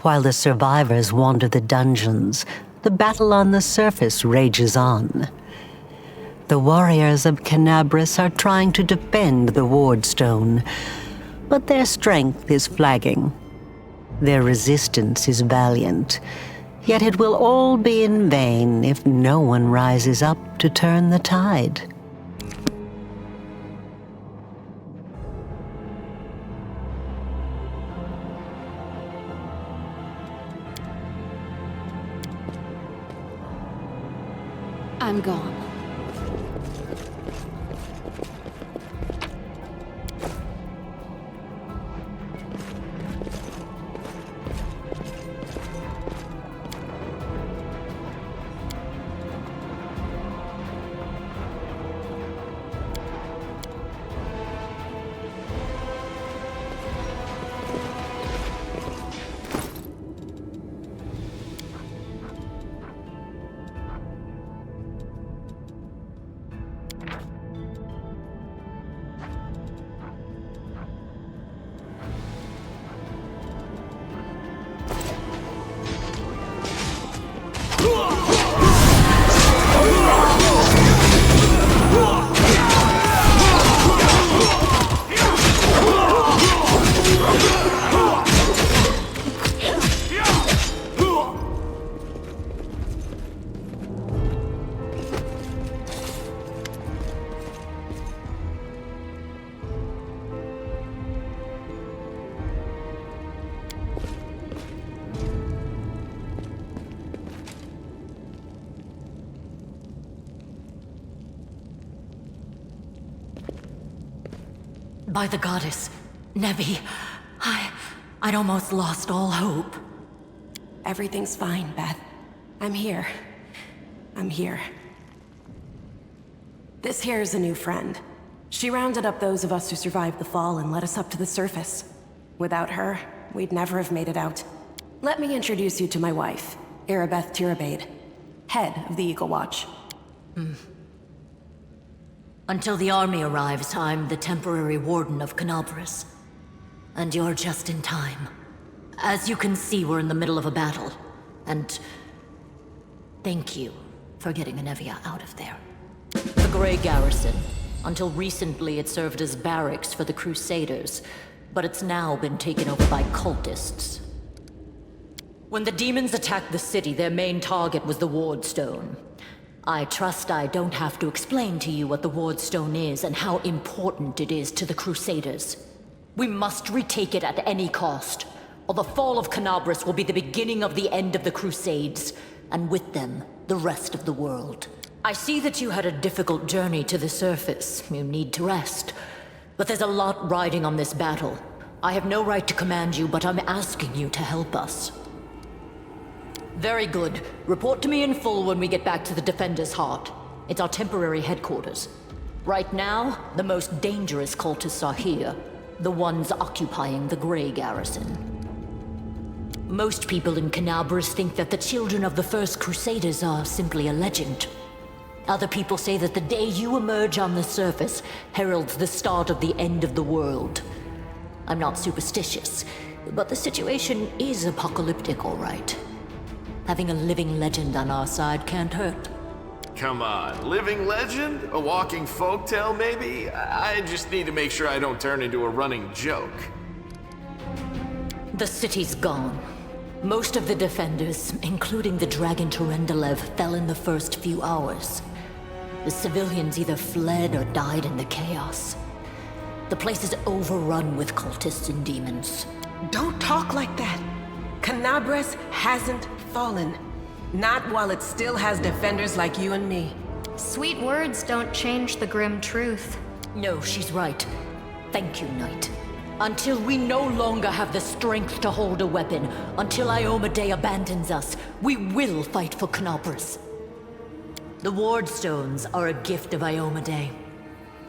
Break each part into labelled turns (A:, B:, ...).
A: While the survivors wander the dungeons, the battle on the surface rages on. The warriors of Canabris are trying to defend the Wardstone, but their strength is flagging. Their resistance is valiant, yet it will all be in vain if no one rises up to turn the tide.
B: I'm gone.
C: By the goddess, Nevi, I'd almost lost all hope.
B: Everything's fine, Beth. I'm here. I'm here. This here's a new friend. She rounded up those of us who survived the fall and led us up to the surface. Without her, we'd never have made it out. Let me introduce you to my wife, Arabeth Tirabade, head of the Eagle Watch.
C: Until the army arrives, I'm the temporary warden of Canabris. And you're just in time. As you can see, we're in the middle of a battle. And thank you for getting Anevia out of there. The Grey Garrison. Until recently, it served as barracks for the Crusaders, but it's now been taken over by cultists. When the demons attacked the city, their main target was the Wardstone. I trust I don't have to explain to you what the Wardstone is and how important it is to the Crusaders. We must retake it at any cost, or the fall of Canabris will be the beginning of the end of the Crusades, and with them, the rest of the world. I see that you had a difficult journey to the surface. You need to rest. But there's a lot riding on this battle. I have no right to command you, but I'm asking you to help us. Very good. Report to me in full when we get back to the Defender's Heart. It's our temporary headquarters. Right now, the most dangerous cultists are here. The ones occupying the Grey Garrison. Most people in Canabris think that the children of the First Crusaders are simply a legend. Other people say that the day you emerge on the surface heralds the start of the end of the world. I'm not superstitious, but the situation is apocalyptic, all right. Having a living legend on our side can't hurt.
D: Come on, living legend? A walking folktale, maybe? I just need to make sure I don't turn into a running joke.
C: The city's gone. Most of the defenders, including the Dragon Terendelev, fell in the first few hours. The civilians either fled or died in the chaos. The place is overrun with cultists and demons.
E: Don't talk like that. Canabris hasn't fallen. Not while it still has defenders like you and me.
F: Sweet words don't change the grim truth.
C: No, she's right. Thank you, Knight. Until we no longer have the strength to hold a weapon, until Iomedae abandons us, we will fight for Canabris. The Wardstones are a gift of Iomedae.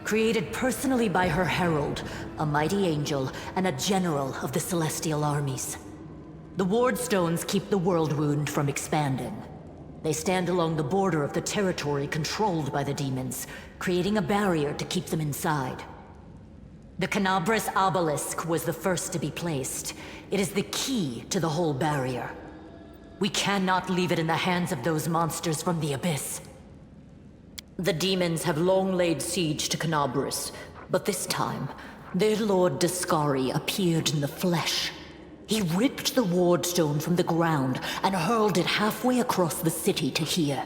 C: Created personally by her herald, a mighty angel, and a general of the Celestial armies. The Wardstones keep the world wound from expanding. They stand along the border of the territory controlled by the demons, creating a barrier to keep them inside. The Canabras obelisk was the first to be placed. It is the key to the whole barrier. We cannot leave it in the hands of those monsters from the abyss. The demons have long laid siege to Canabras, but this time, their lord Dascari appeared in the flesh. He ripped the Wardstone from the ground and hurled it halfway across the city to here.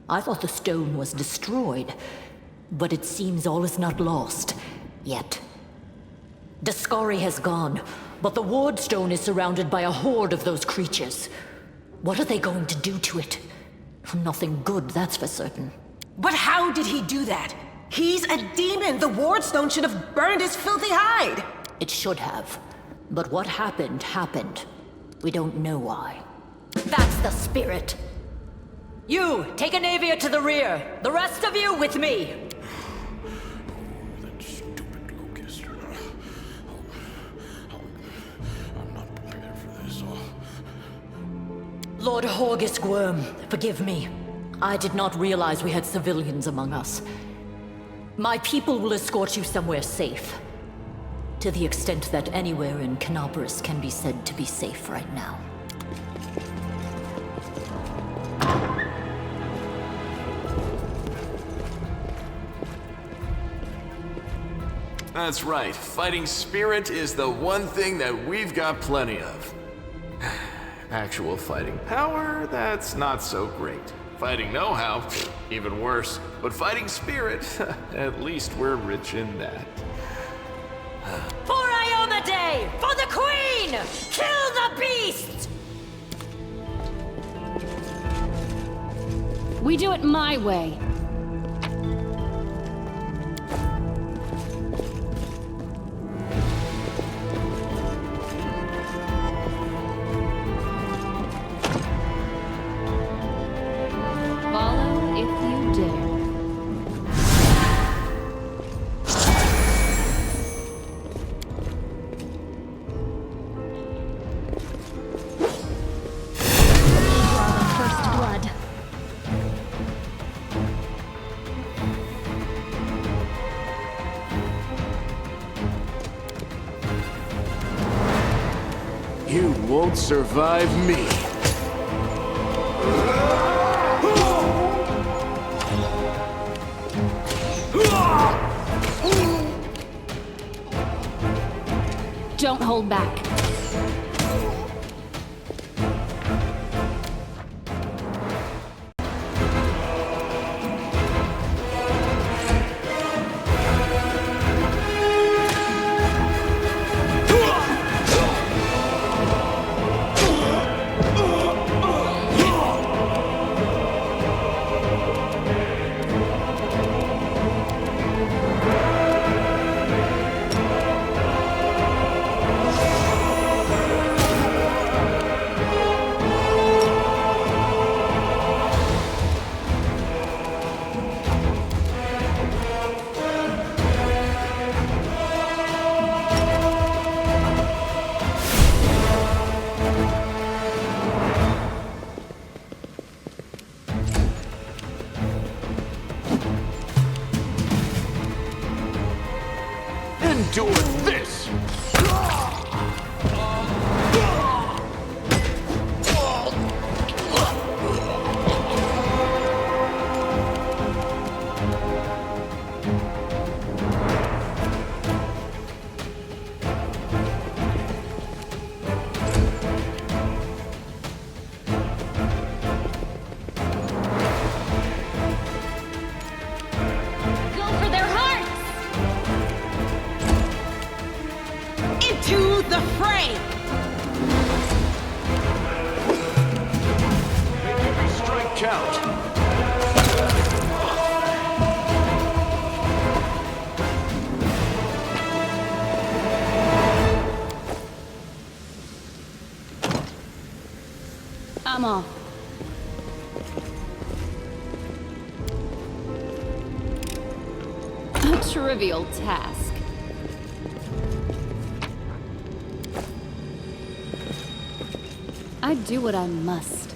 C: I thought the stone was destroyed, but it seems all is not lost. Yet. Dascari has gone, but the Wardstone is surrounded by a horde of those creatures. What are they going to do to it? Nothing good, that's for certain.
E: But how did he do that? He's a demon! The Wardstone should have burned his filthy hide!
C: It should have. But what happened, happened. We don't know why. That's the spirit! You, take Anavia to the rear. The rest of you with me.
G: That stupid locust. I'm not prepared for this.
C: Lord Horgus Worm, forgive me. I did not realize we had civilians among us. My people will escort you somewhere safe. To the extent that anywhere in Canabras can be said to be safe right now.
D: That's right. Fighting spirit is the one thing that we've got plenty of. Actual fighting power, that's not so great. Fighting know-how, even worse. But fighting spirit, at least we're rich in that.
C: For Iona Day! For the Queen! Kill the beast!
H: We do it my way. Follow if you dare.
G: You won't survive me.
H: Don't hold back.
G: Endure this!
H: Go for their hearts!
E: Into the fray!
G: Make every strike count.
H: I'm off. A trivial task. I do what I must.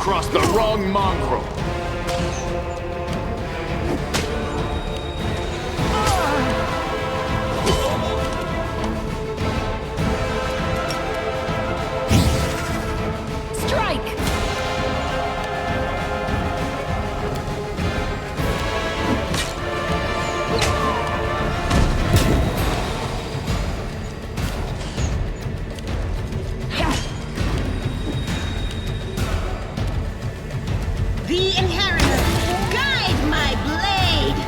G: crossed the wrong mongrel.
H: Strike!
I: The Inheritor, guide my blade!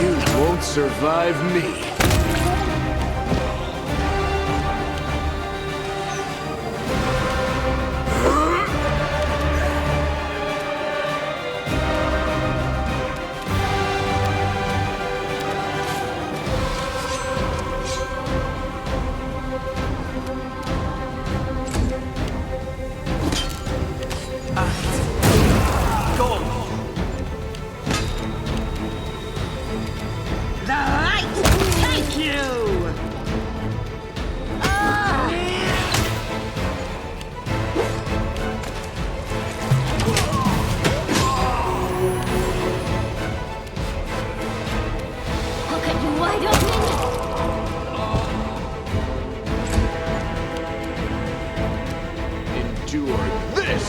G: You won't survive me.
I: The light take you!
H: I'll cut you wide open!
G: Endure this!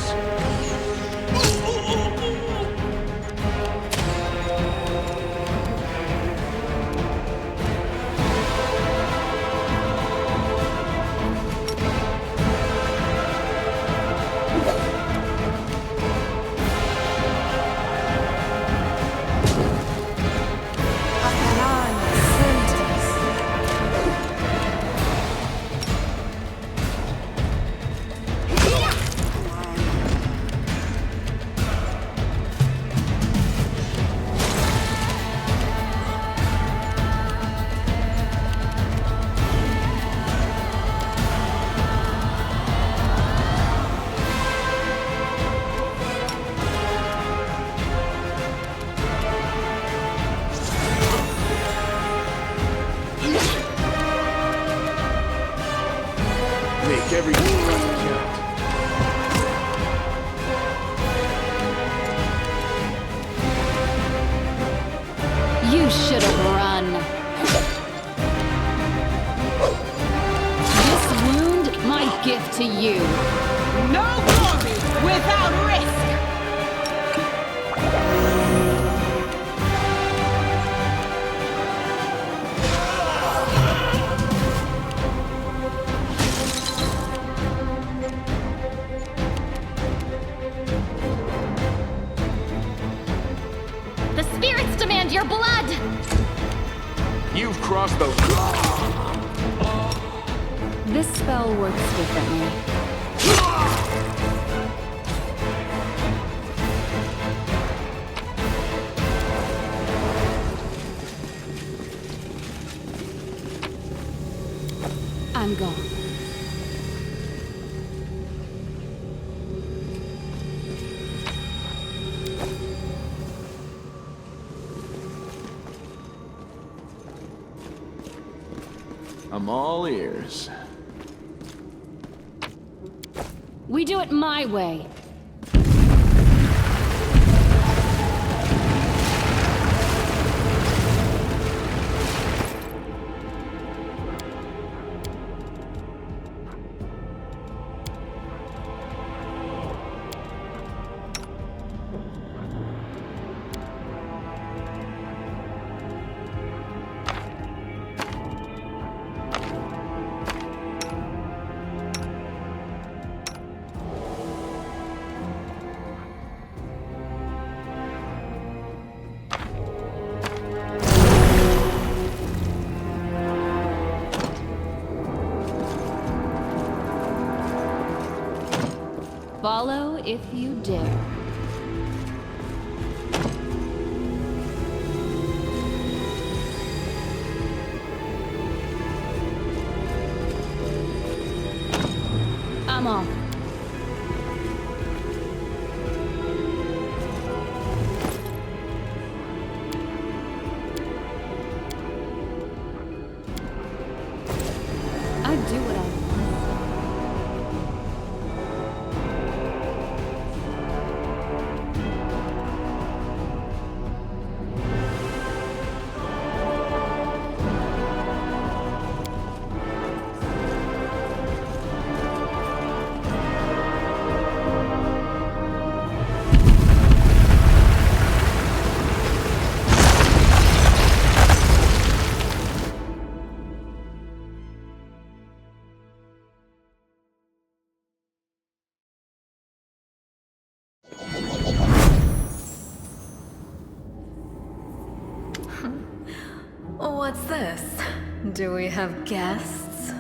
G: Make every strike count.
H: You should have run. This wound, my gift to you.
I: No glory without risk!
H: The spirits demand your blood!
G: You've crossed the...
H: This spell works differently. I'm gone.
G: I'm all ears.
H: We do it my way. Follow if you dare. I'm off. I do what I want.
J: What's this? Do we have guests?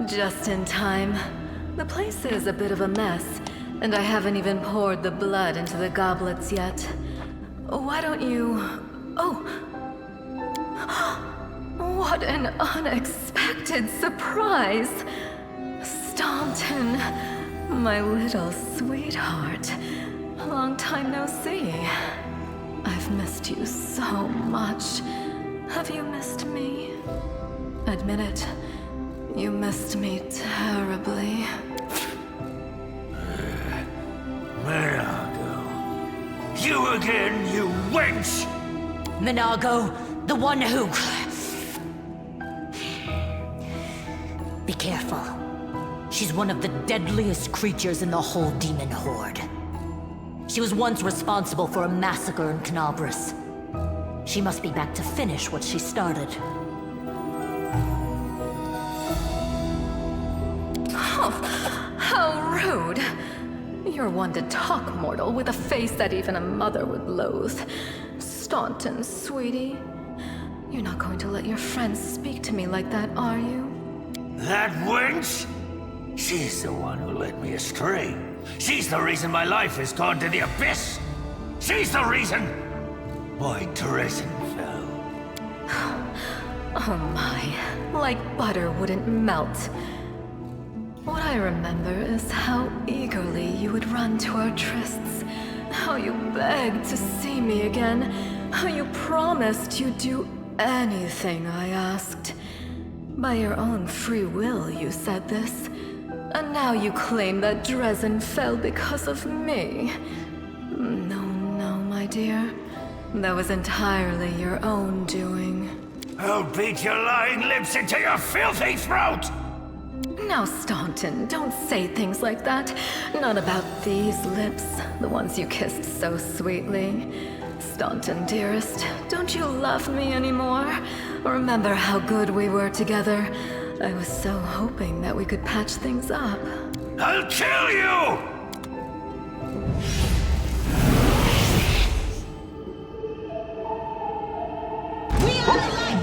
J: Just in time. The place is a bit of a mess, and I haven't even poured the blood into the goblets yet. Why don't you... Oh! What an unexpected surprise! Staunton, my little sweetheart. Long time no see. I've missed you so much. Have you missed me? Admit it. You missed me terribly.
K: Minago. You again, you wench!
C: Minago, the one who... Be careful. She's one of the deadliest creatures in the whole demon horde. She was once responsible for a massacre in Canabris. She must be back to finish what she started.
J: Oh, how rude! You're one to talk, mortal, with a face that even a mother would loathe. Staunton, sweetie. You're not going to let your friends speak to me like that, are you?
K: That wench? She's the one who led me astray. She's the reason my life has gone to the abyss. She's the reason why Dresden fell.
J: Oh my, like butter wouldn't melt. What I remember is how eagerly you would run to our trysts, how you begged to see me again, how you promised you'd do anything I asked. By your own free will, you said this. And now you claim that Dresden fell because of me. No, my dear. That was entirely your own doing.
K: I'll beat your lying lips into your filthy throat!
J: Now, Staunton, don't say things like that. Not about these lips, the ones you kissed so sweetly. Staunton, dearest, don't you love me anymore? Remember how good we were together? I was so hoping that we could patch things up.
K: I'll kill you!
I: We are the light!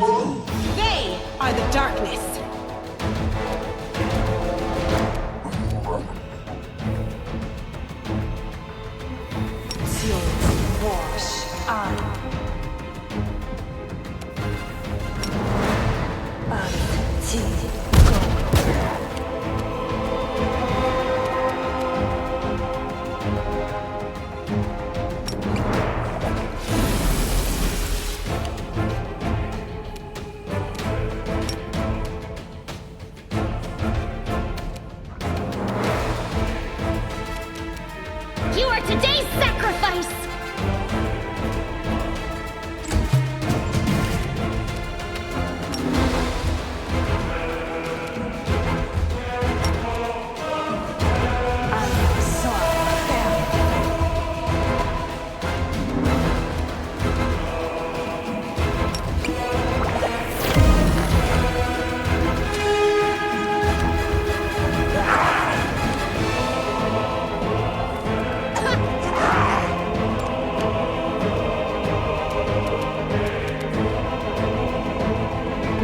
I: They are the darkness! Wash on.
H: You are today's sacrifice!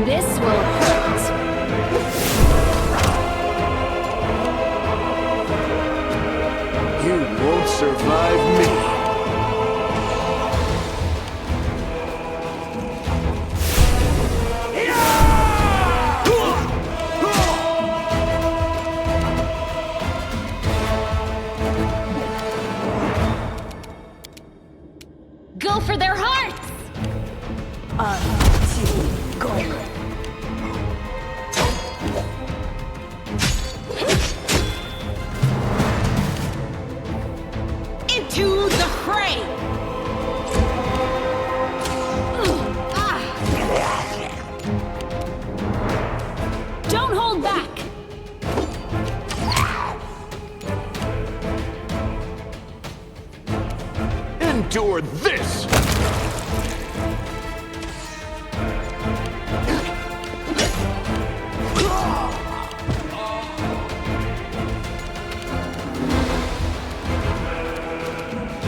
H: This will hurt.
G: You won't survive me. endure this!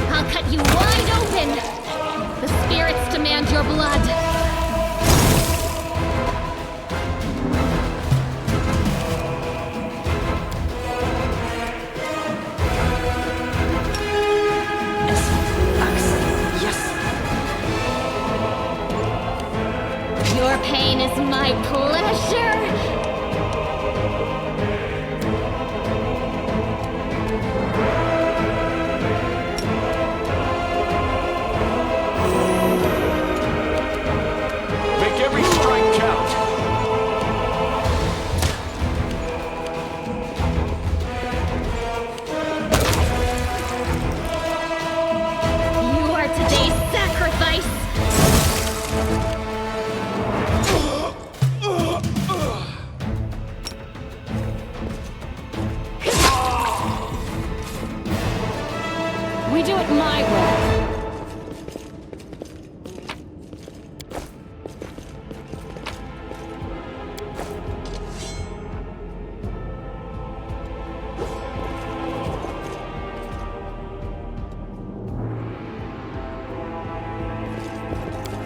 H: I'll cut you wide open! The spirits demand your blood! Your pain is my pleasure!
G: Make every strike count!
H: You are today's sacrifice! We do it my way.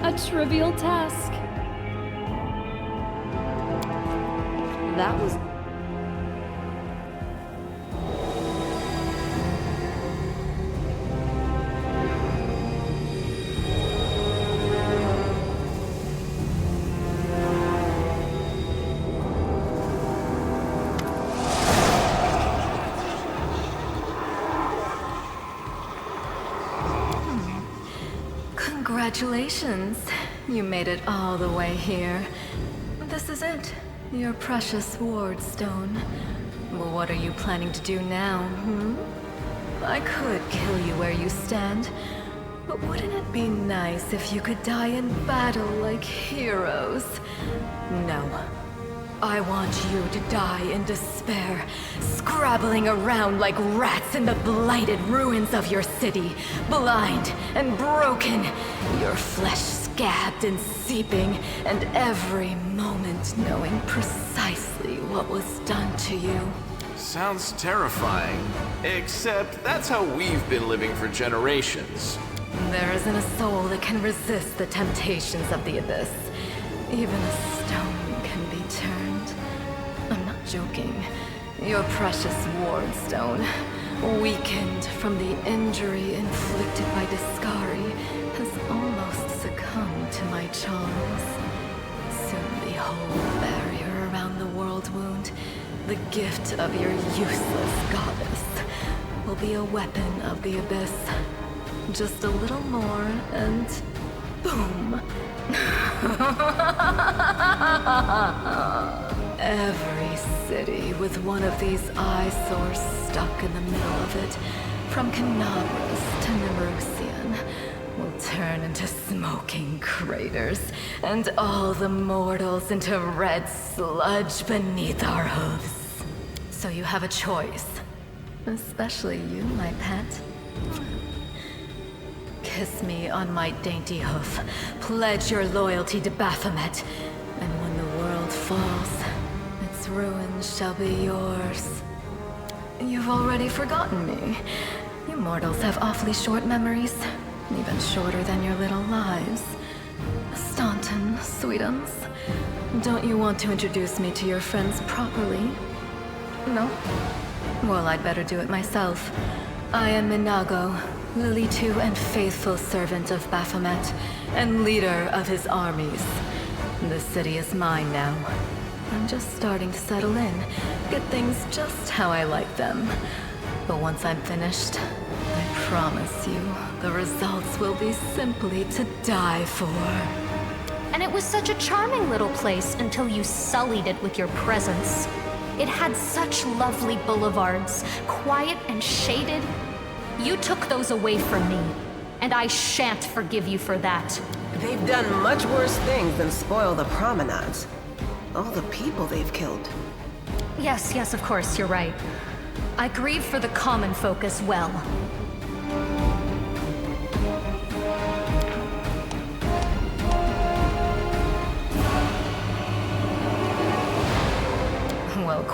H: A trivial task. That was...
J: Congratulations. You made it all the way here. This is it. Your precious Wardstone. Well, what are you planning to do now, I could kill you where you stand, but wouldn't it be nice if you could die in battle like heroes? No. I want you to die in despair, scrabbling around like rats in the blighted ruins of your city, blind and broken, your flesh scabbed and seeping, and every moment knowing precisely what was done to you.
D: Sounds terrifying. Except that's how we've been living for generations.
J: There isn't a soul that can resist the temptations of the abyss. Even a stone can be turned. I'm not joking. Your precious Wardstone, weakened from the injury inflicted by Discari, has almost succumbed to my charms. Soon the whole barrier around the world wound, the gift of your useless goddess, will be a weapon of the abyss. Just a little more, and boom! Every city with one of these eyesores stuck in the middle of it, from Canabras to Nemerusian, will turn into smoking craters, and all the mortals into red sludge beneath our hooves. So you have a choice. Especially you, my pet. Kiss me on my dainty hoof, pledge your loyalty to Baphomet, and when the world falls, its ruins shall be yours. You've already forgotten me. You mortals have awfully short memories, even shorter than your little lives. Staunton, sweetums, don't you want to introduce me to your friends properly? No? Well, I'd better do it myself. I am Minago, Lily II and faithful servant of Baphomet, and leader of his armies. The city is mine now. I'm just starting to settle in, get things just how I like them. But once I'm finished, I promise you, the results will be simply to die for.
F: And it was such a charming little place until you sullied it with your presence. It had such lovely boulevards, quiet and shaded. You took those away from me, and I shan't forgive you for that.
E: They've done much worse things than spoil the promenades. All the people they've killed.
F: Yes, of course, you're right. I grieve for the common folk as well.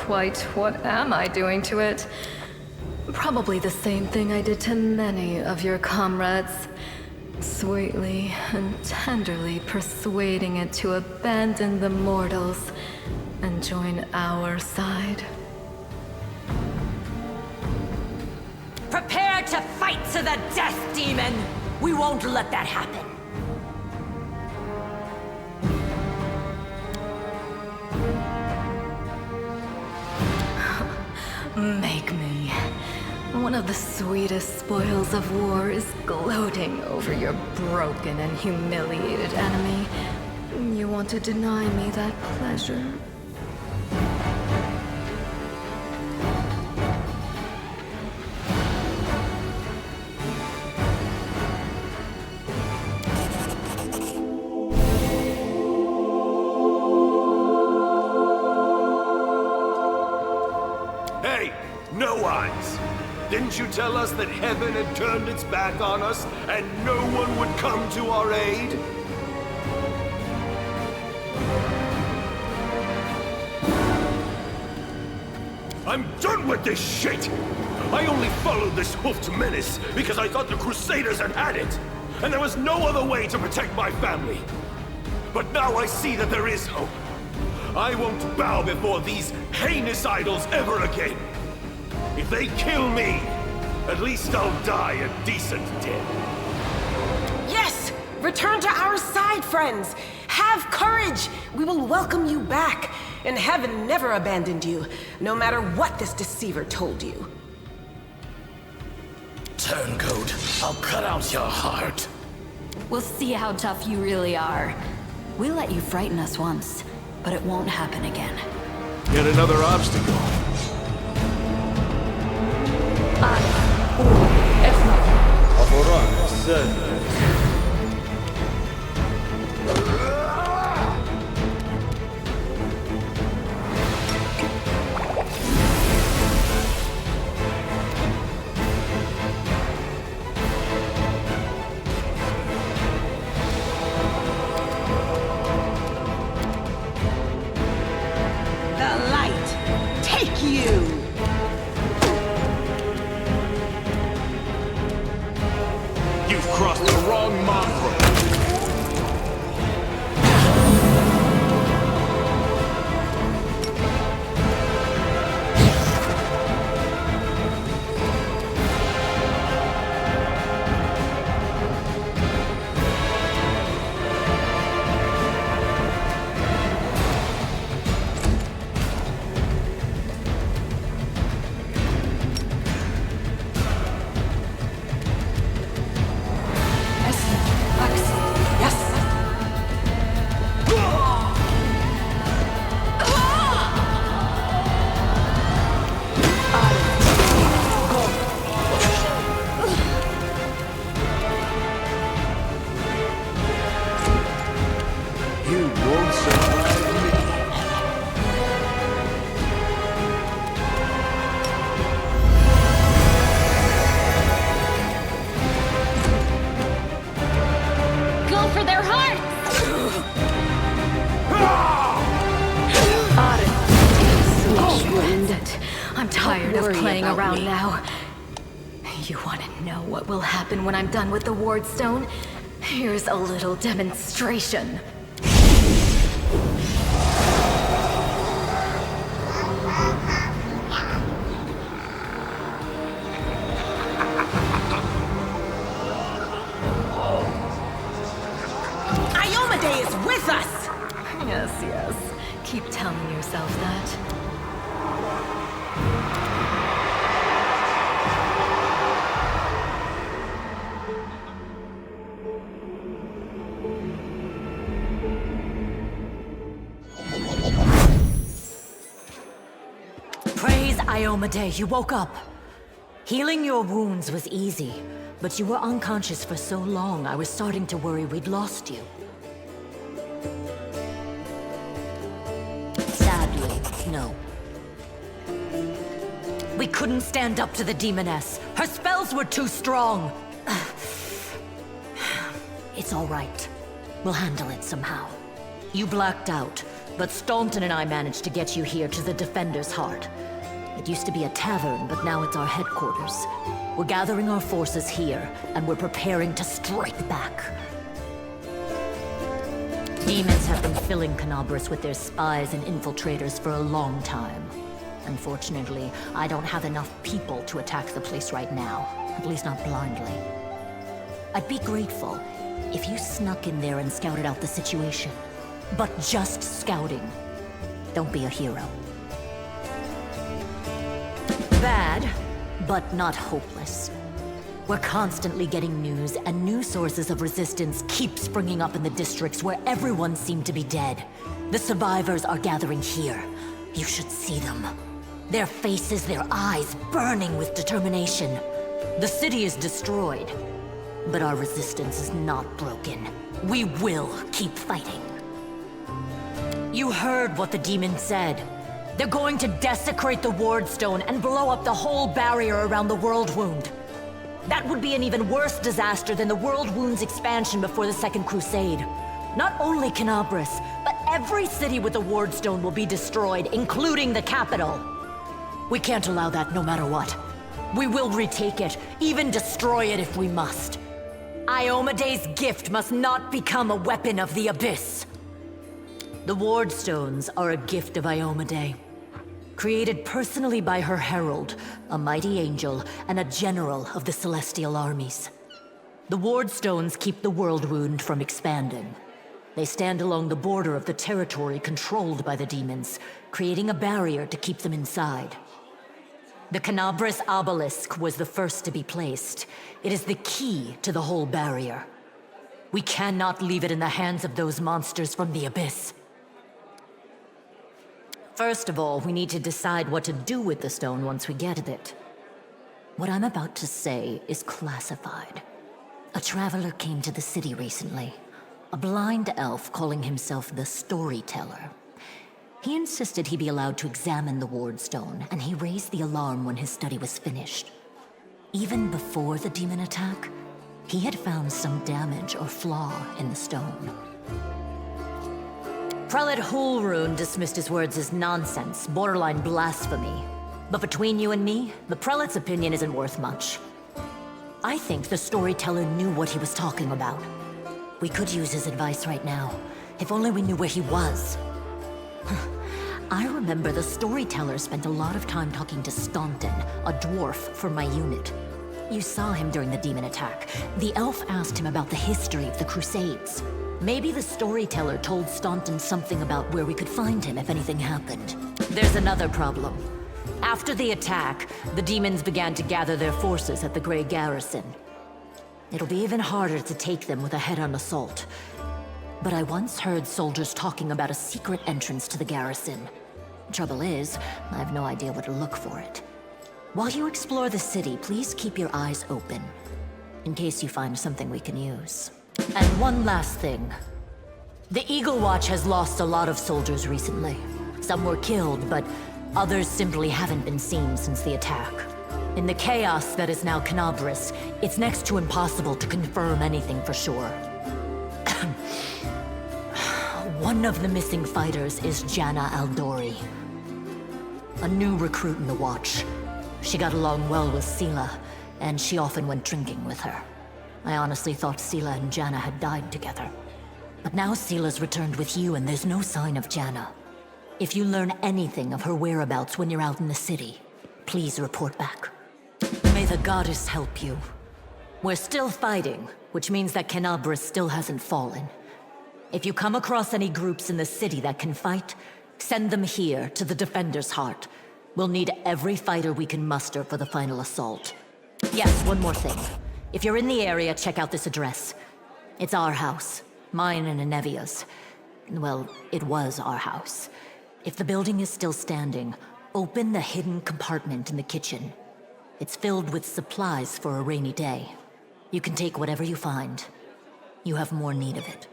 J: quite what am I doing to it? Probably the same thing I did to many of your comrades. Sweetly and tenderly persuading it to abandon the mortals and join our side.
C: Prepare to fight to the death, demon! We won't let that happen.
J: Make me. One of the sweetest spoils of war is gloating over your broken and humiliated enemy. You want to deny me that pleasure?
G: Hey, no eyes! Didn't you tell us that heaven had turned its back on us and no one would come to our aid? I'm done with this shit! I only followed this hoofed menace because I thought the Crusaders had it, and there was no other way to protect my family. But now I see that there is hope. I won't bow before these heinous idols ever again. If they kill me, at least I'll die a decent death.
E: Yes! Return to our side, friends! Have courage! We will welcome you back. And heaven never abandoned you, no matter what this deceiver told you.
K: Turncoat, I'll cut out your heart.
C: We'll see how tough you really are. We let you frighten us once, but it won't happen again.
G: Yet another obstacle.
I: The light, take you!
G: You've crossed the wrong mongrel. You won't survive me.
H: Go for their hearts!
J: I'm tired of playing around now. You want to know what will happen when I'm done with the Wardstone? Here's a little demonstration.
E: Iomedae is with us!
J: Yes, yes. Keep telling yourself that.
C: Praise Iomedae, you woke up. Healing your wounds was easy, but you were unconscious for so long, I was starting to worry we'd lost you. Sadly, no. We couldn't stand up to the demoness. Her spells were too strong. It's all right. We'll handle it somehow. You blacked out, But Staunton and I managed to get you here to the Defender's Heart. It used to be a tavern, but now it's our headquarters. We're gathering our forces here, and we're preparing to strike back. Demons have been filling Canabras with their spies and infiltrators for a long time. Unfortunately, I don't have enough people to attack the place right now, at least not blindly. I'd be grateful if you snuck in there and scouted out the situation. But just scouting. Don't be a hero. Bad, but not hopeless. We're constantly getting news, and new sources of resistance keep springing up in the districts where everyone seemed to be dead. The survivors are gathering here. You should see them. Their faces, their eyes burning with determination. The city is destroyed, but our resistance is not broken. We will keep fighting. You heard what the demon said. They're going to desecrate the Wardstone and blow up the whole barrier around the World Wound. That would be an even worse disaster than the World Wound's expansion before the Second Crusade. Not only Canabras, but every city with a Wardstone will be destroyed, including the capital. We can't allow that no matter what. We will retake it, even destroy it if we must. Iomede's gift must not become a weapon of the Abyss. The Wardstones are a gift of Iomede. Created personally by her herald, a mighty angel, and a general of the celestial armies. The Wardstones keep the World Wound from expanding. They stand along the border of the territory controlled by the demons, creating a barrier to keep them inside. The Canabras obelisk was the first to be placed. It is the key to the whole barrier. We cannot leave it in the hands of those monsters from the Abyss. First of all, we need to decide what to do with the stone once we get it. What I'm about to say is classified. A traveler came to the city recently. A blind elf calling himself the Storyteller. He insisted he be allowed to examine the Wardstone, and he raised the alarm when his study was finished. Even before the demon attack, he had found some damage or flaw in the stone. Prelate Hulrune dismissed his words as nonsense, borderline blasphemy. But between you and me, the prelate's opinion isn't worth much. I think the Storyteller knew what he was talking about. We could use his advice right now, if only we knew where he was. I remember the Storyteller spent a lot of time talking to Staunton, a dwarf from my unit. You saw him during the demon attack. The elf asked him about the history of the Crusades. Maybe the Storyteller told Staunton something about where we could find him if anything happened. There's another problem. After the attack, the demons began to gather their forces at the Grey Garrison. It'll be even harder to take them with a head-on assault. But I once heard soldiers talking about a secret entrance to the garrison. Trouble is, I have no idea where to look for it. While you explore the city, please keep your eyes open, in case you find something we can use. And one last thing. The Eagle Watch has lost a lot of soldiers recently. Some were killed, but others simply haven't been seen since the attack. In the chaos that is now Canabras, it's next to impossible to confirm anything for sure. One of the missing fighters is Janna Aldori, a new recruit in the Watch. She got along well with Sela, and she often went drinking with her. I honestly thought Sela and Janna had died together. But now Sela's returned with you, and there's no sign of Janna. If you learn anything of her whereabouts when you're out in the city, please report back. May the goddess help you. We're still fighting, which means that Canabras still hasn't fallen. If you come across any groups in the city that can fight, send them here to the Defender's Heart. We'll need every fighter we can muster for the final assault. Yes, one more thing. If you're in the area, check out this address. It's our house. Mine and Inevia's. Well, it was our house. If the building is still standing, open the hidden compartment in the kitchen. It's filled with supplies for a rainy day. You can take whatever you find. You have more need of it.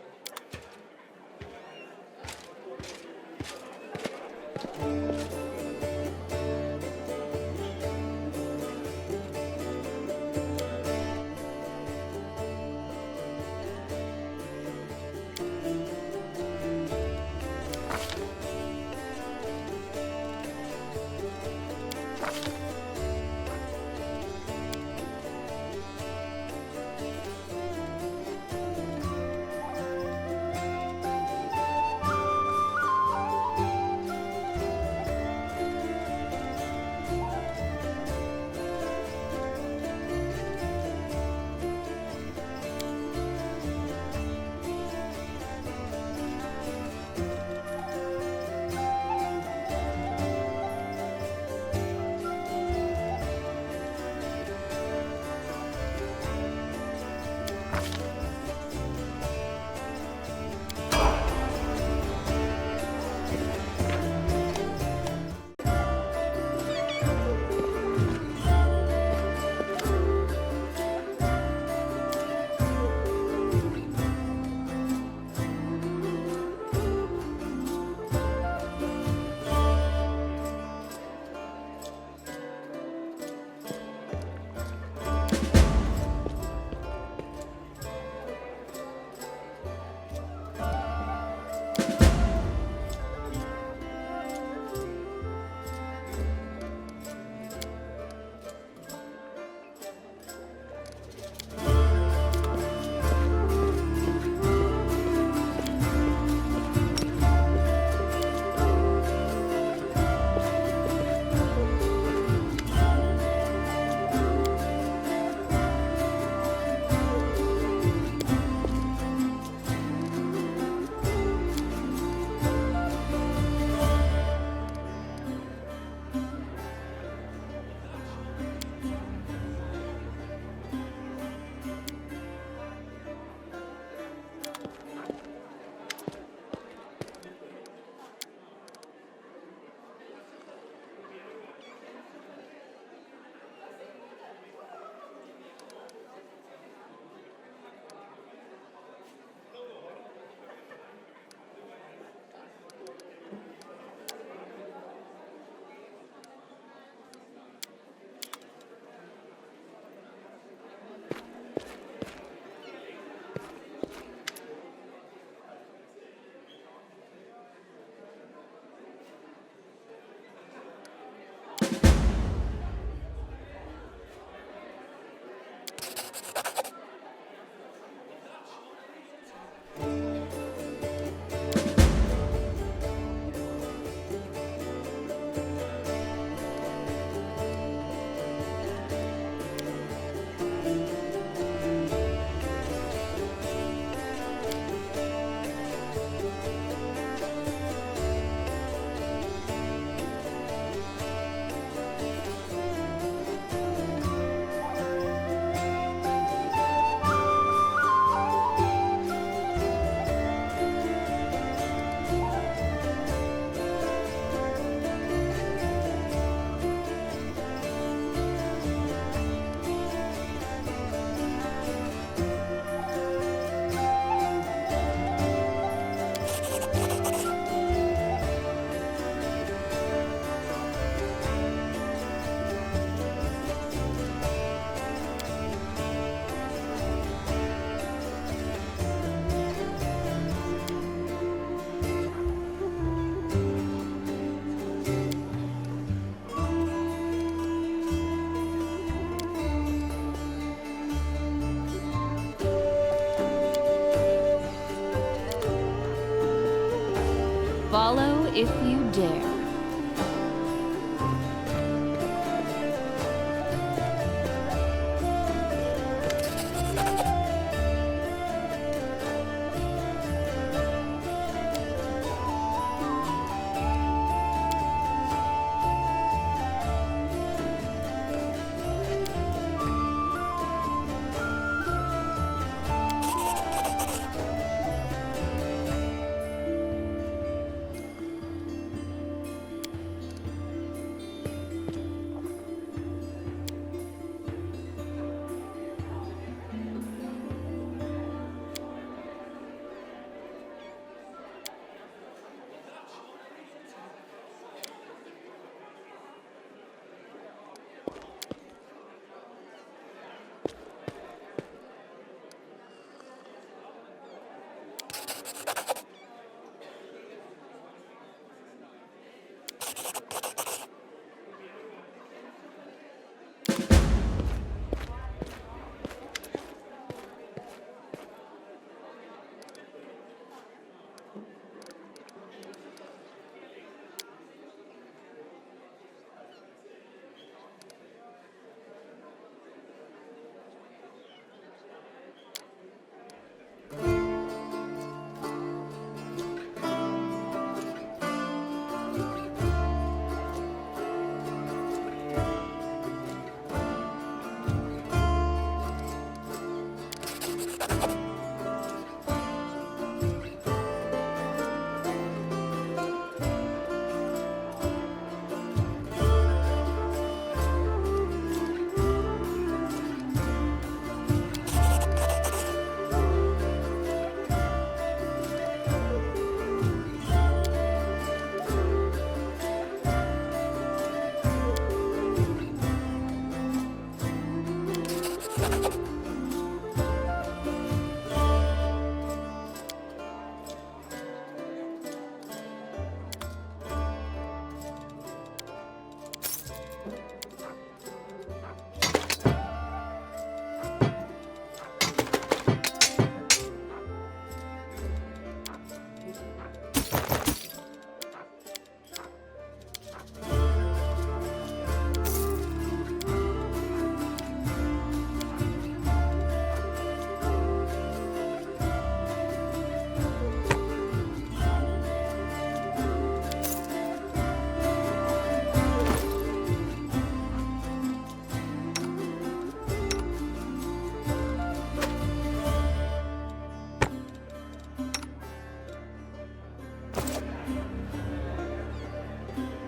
H: if you dare.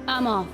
H: I'm off.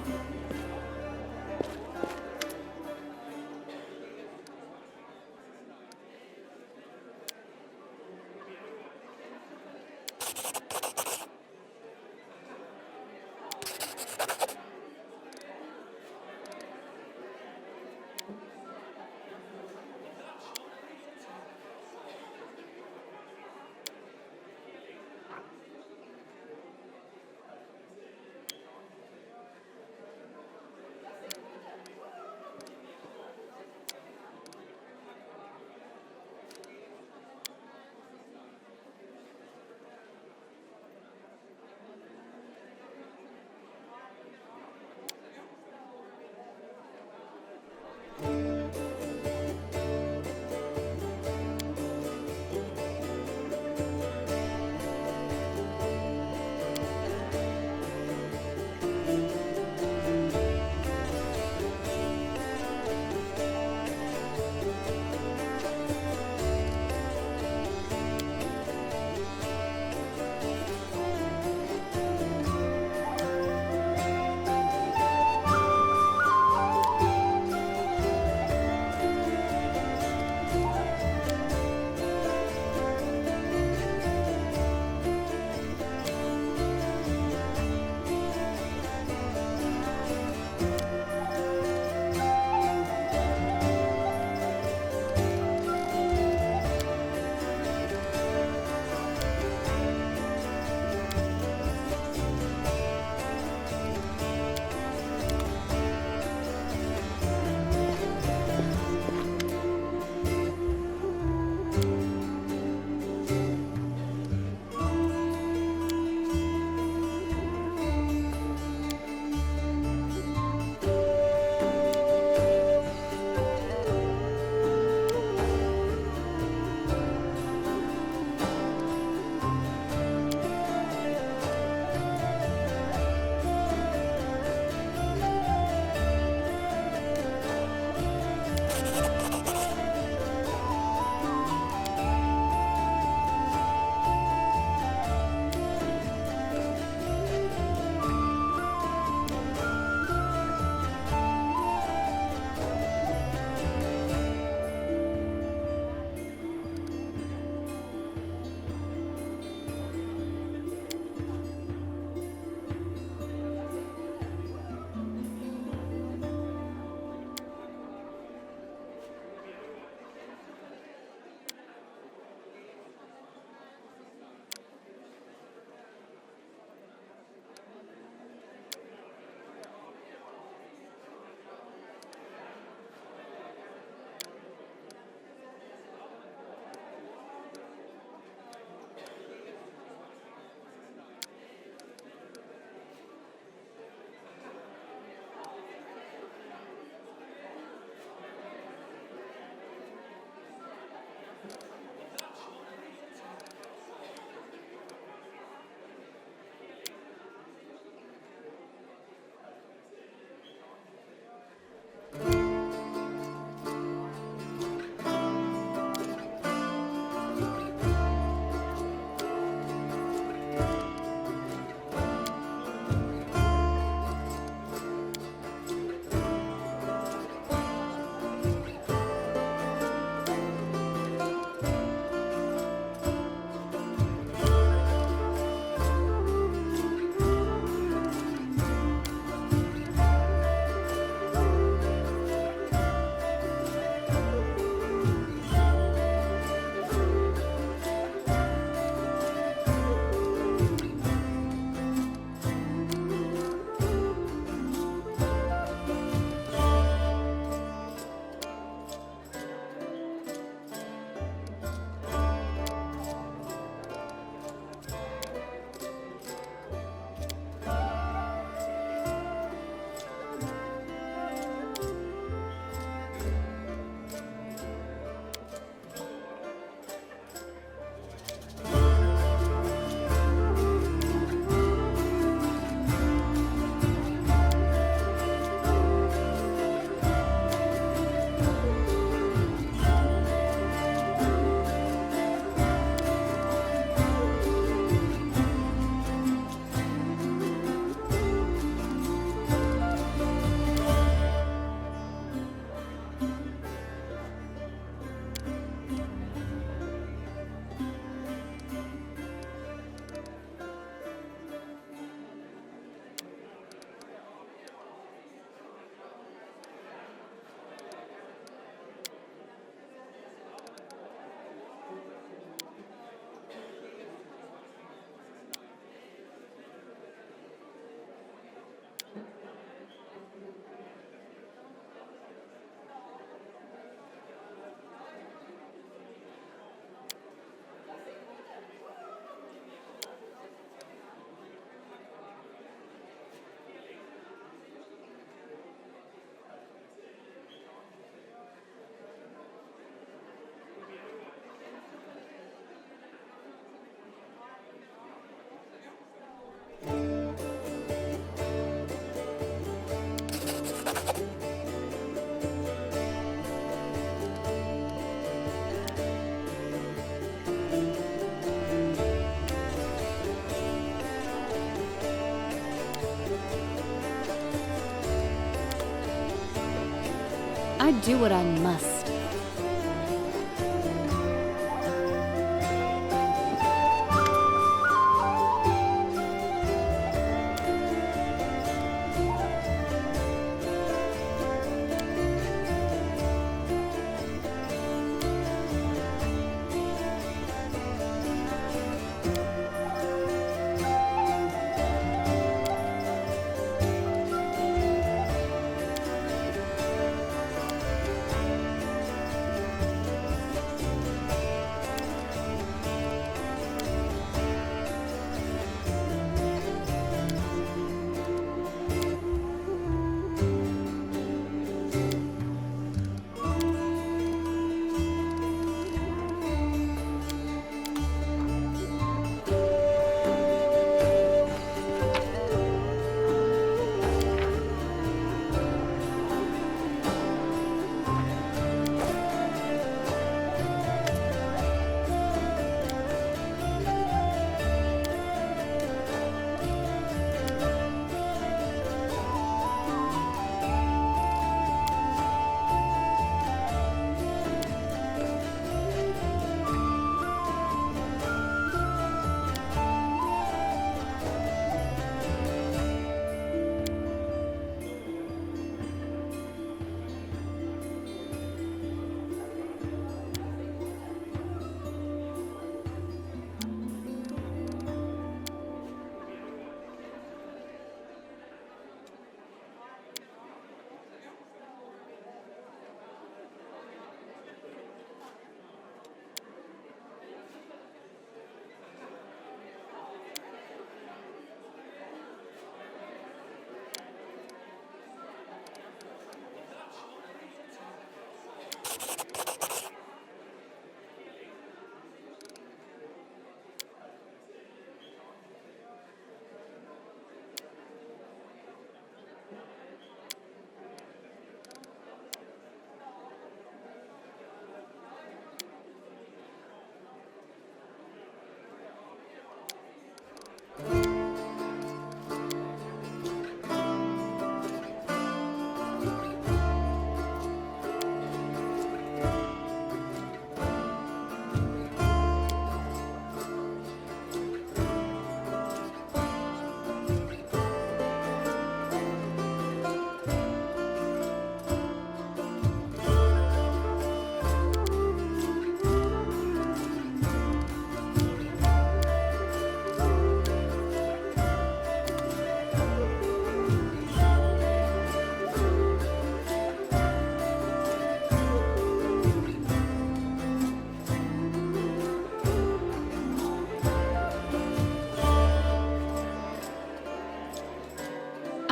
H: I do what I must.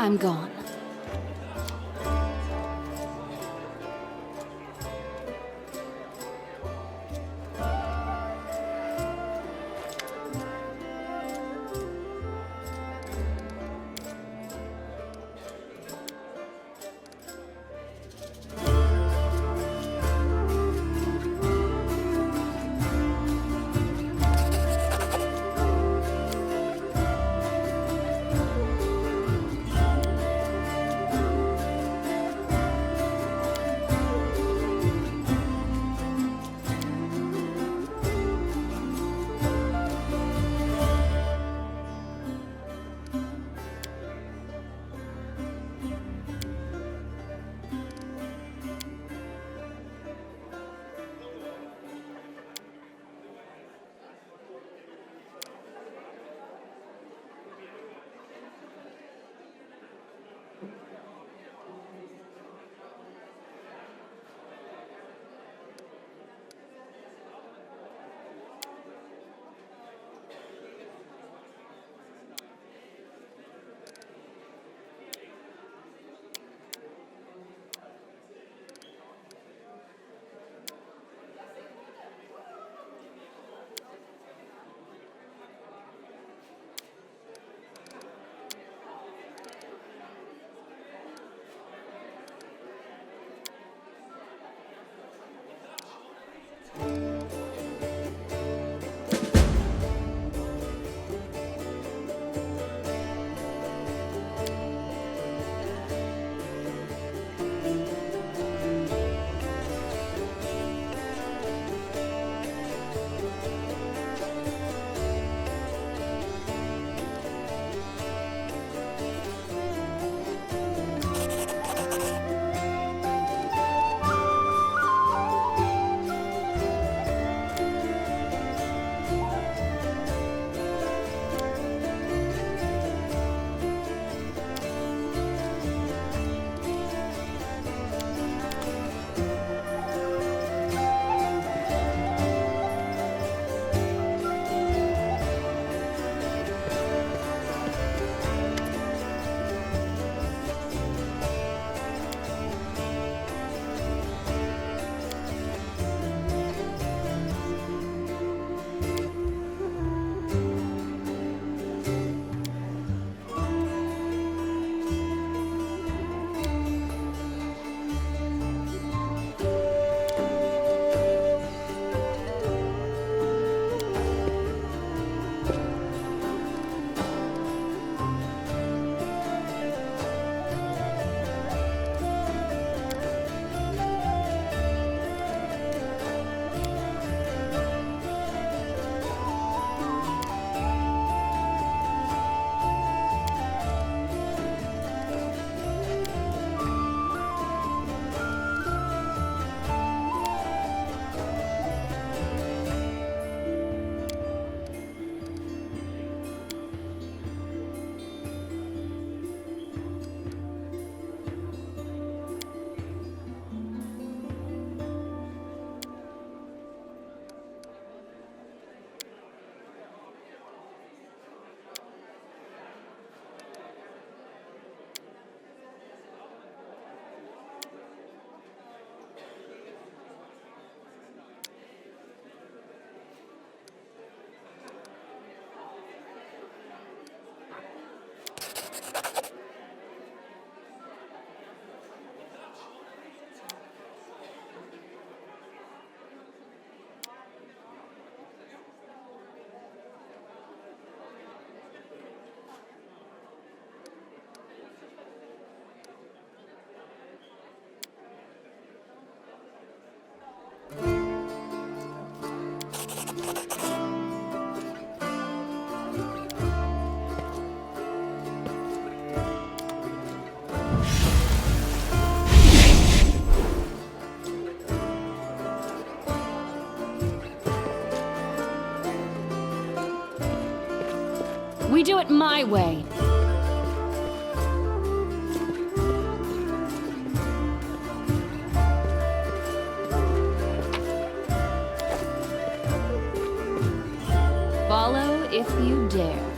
H: I'm gone. We do it my way. Follow if you dare.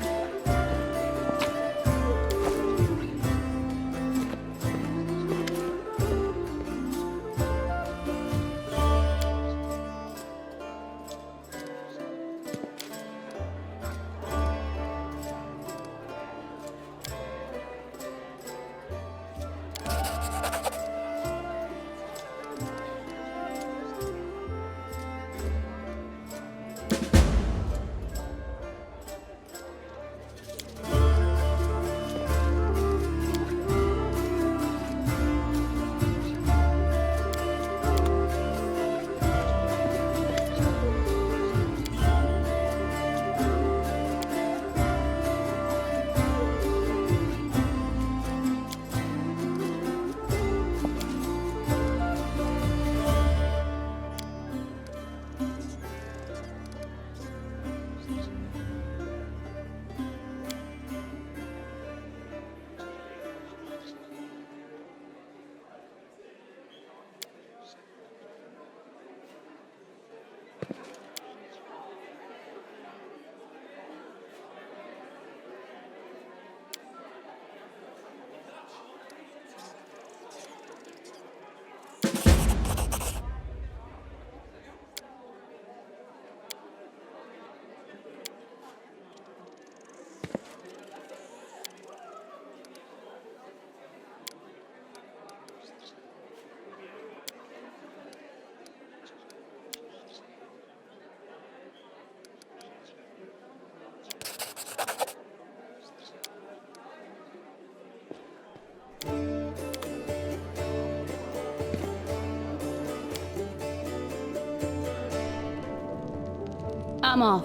H: I'm off.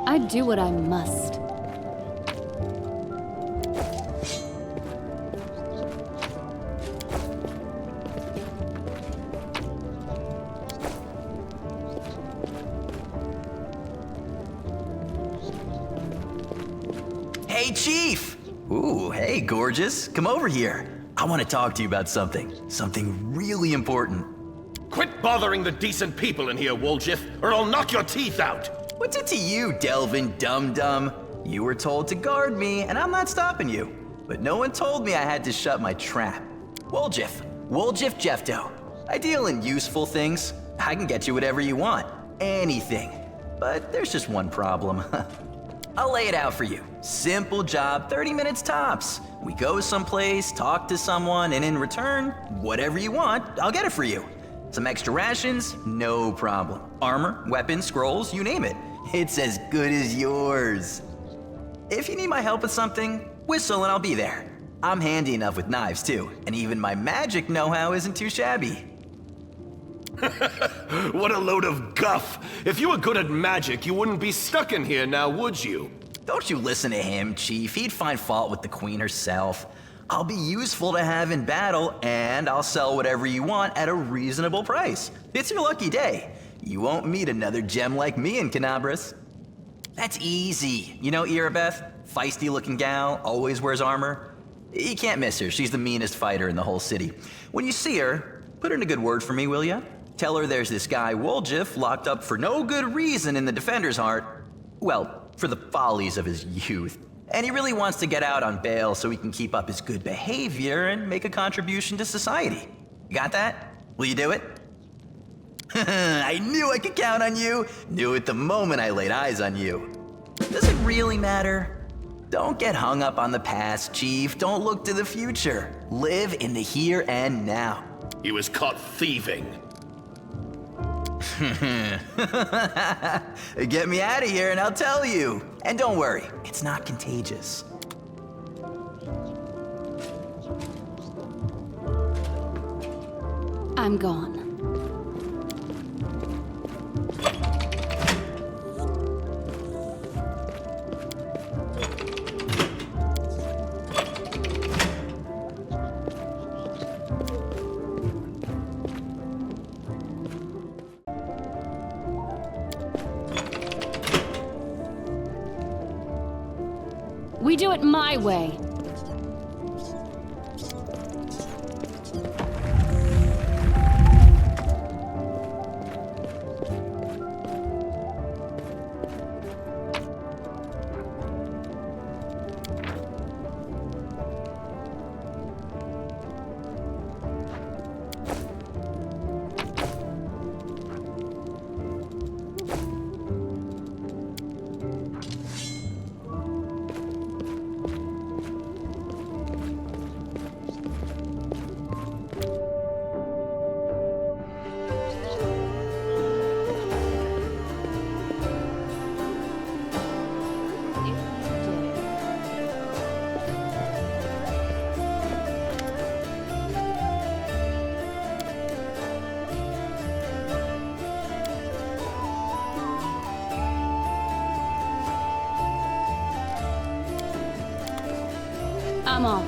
H: I do what I must.
L: Hey, Chief! Ooh, hey, gorgeous. Come over here. I want to talk to you about something really important.
G: Quit bothering the decent people in here, Woljif, or I'll knock your teeth out!
L: What's it to you, Delvin Dum-Dum? You were told to guard me, and I'm not stopping you. But no one told me I had to shut my trap. Woljif Jeffdo. I deal in useful things. I can get you whatever you want. Anything. But there's just one problem. I'll lay it out for you. Simple job, 30 minutes tops. We go someplace, talk to someone, and in return, whatever you want, I'll get it for you. Some extra rations? No problem. Armor, weapons, scrolls, you name it. It's as good as yours. If you need my help with something, whistle and I'll be there. I'm handy enough with knives too, and even my magic know-how isn't too shabby.
G: What a load of guff! If you were good at magic, you wouldn't be stuck in here now, would you?
L: Don't you listen to him, Chief. He'd find fault with the Queen herself. I'll be useful to have in battle, and I'll sell whatever you want at a reasonable price. It's your lucky day. You won't meet another gem like me in Canabras. That's easy. You know Irabeth? Feisty-looking gal, always wears armor. You can't miss her. She's the meanest fighter in the whole city. When you see her, put in a good word for me, will ya? Tell her there's this guy Woljif locked up for no good reason in the Defender's Heart. Well, for the follies of his youth. And he really wants to get out on bail so he can keep up his good behavior and make a contribution to society. You got that? Will you do it? I knew I could count on you. Knew it the moment I laid eyes on you. Does it really matter? Don't get hung up on the past, Chief. Don't look to the future. Live in the here and now.
G: He was caught thieving.
L: Get me out of here and I'll tell you. And don't worry, it's not contagious.
H: I'm gone. We do it my way. I'm off.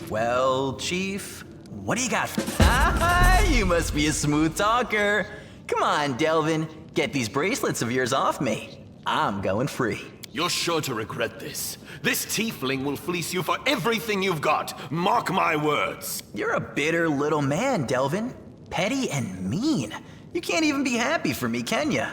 L: Well, Chief, what do you got? You must be a smooth talker. Come on, Delvin, get these bracelets of yours off me. I'm going free.
G: You're sure to regret this. This tiefling will fleece you for everything you've got. Mark my words.
L: You're a bitter little man, Delvin. Petty and mean. You can't even be happy for me, can you?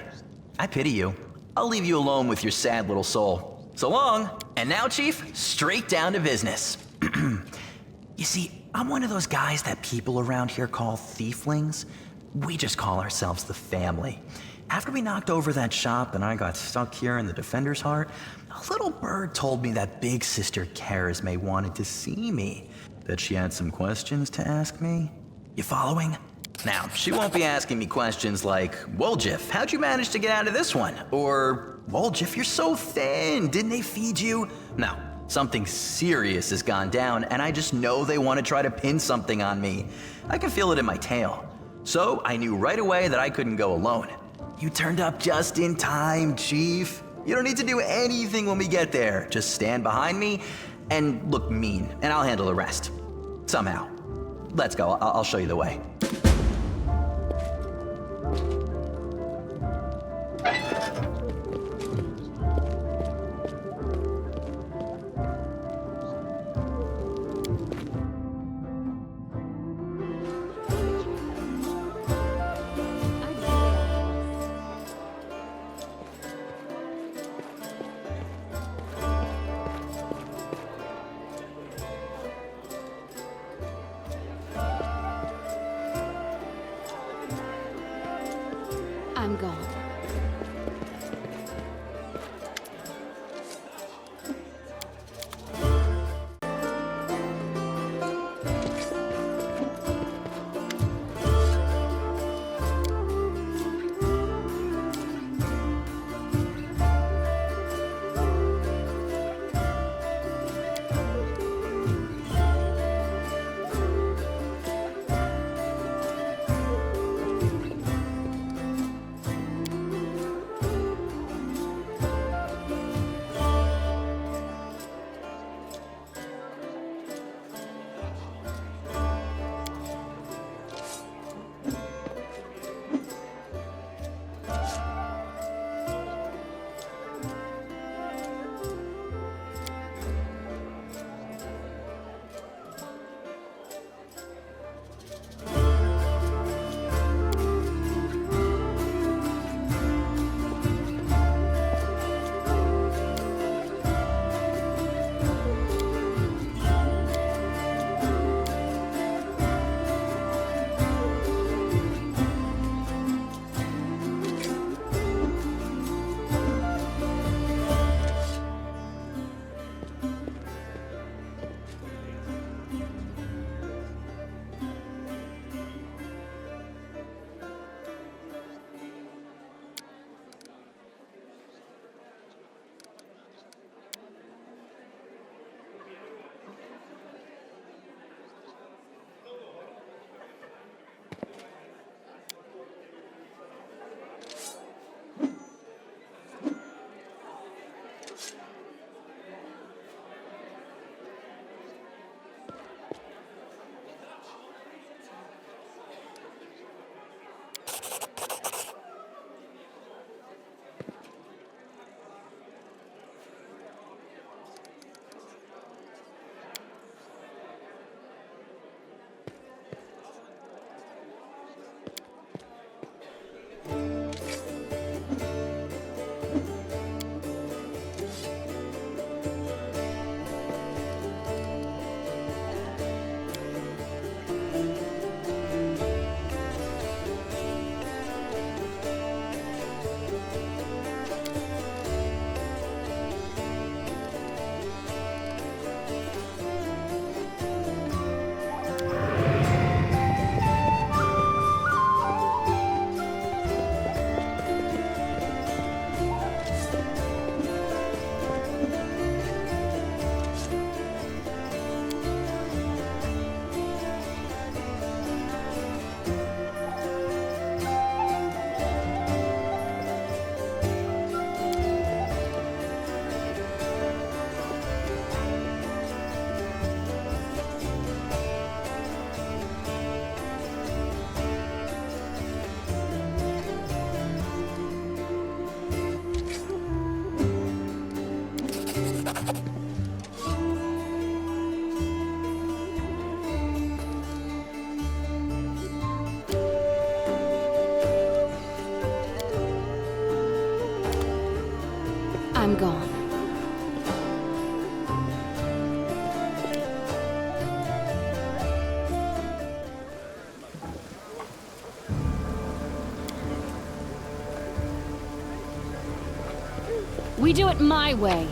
L: I pity you. I'll leave you alone with your sad little soul. So long. And now, Chief, straight down to business. You see, I'm one of those guys that people around here call thieflings. We just call ourselves the family. After we knocked over that shop and I got stuck here in the Defender's Heart, a little bird told me that Big Sister Charisme wanted to see me. That she had some questions to ask me. You following? Now, she won't be asking me questions like, Woljif, how'd you manage to get out of this one? Or, Woljif, you're so thin, didn't they feed you? No, something serious has gone down and I just know they want to try to pin something on me. I can feel it in my tail. So I knew right away that I couldn't go alone. You turned up just in time, Chief. You don't need to do anything when we get there. Just stand behind me and look mean, and I'll handle the rest. Somehow. Let's go, I'll show you the way.
H: I'm gone. We do it my way.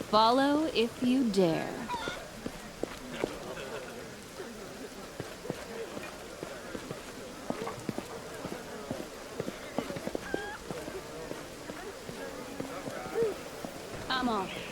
H: Follow if you dare. I'm off.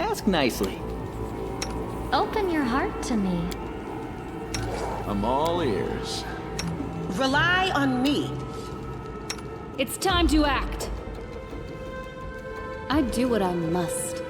M: ask nicely.
F: Open your heart to me.
D: I'm all ears.
I: Rely on me.
H: It's time to act. I do what I must.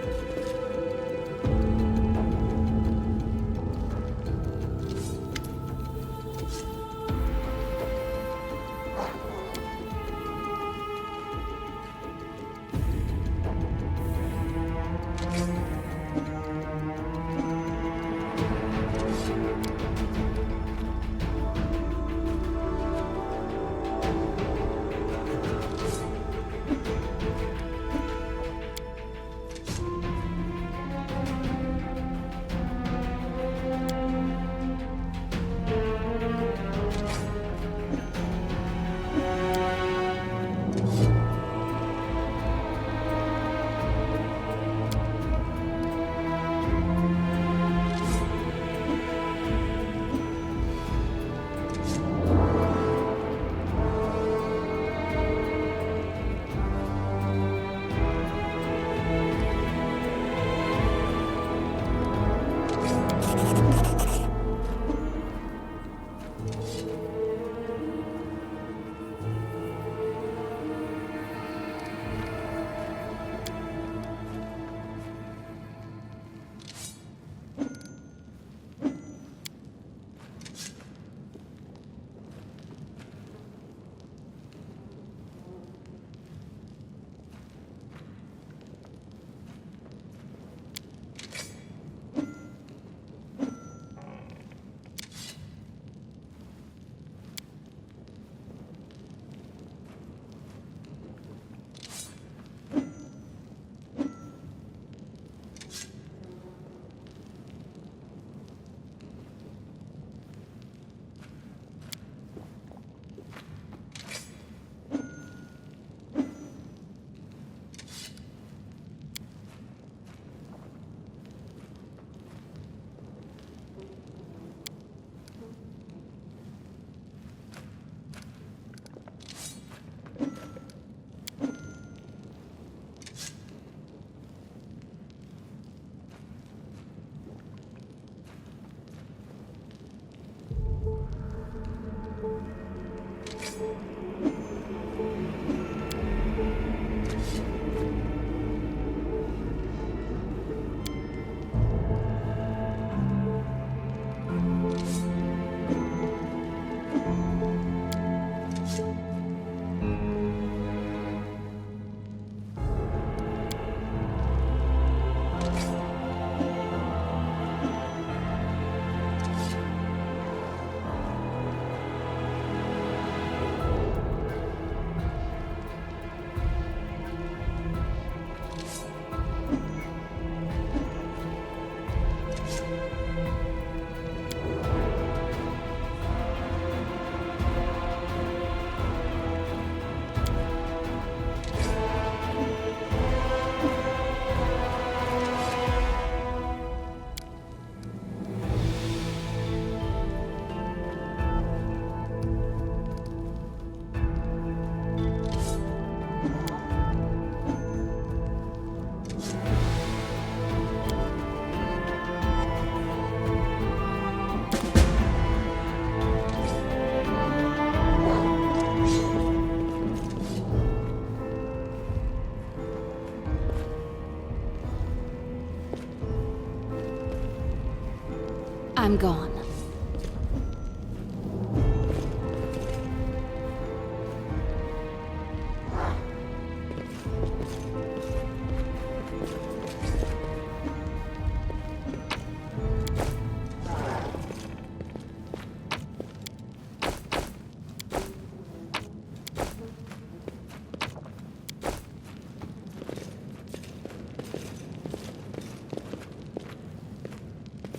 H: I'm gone.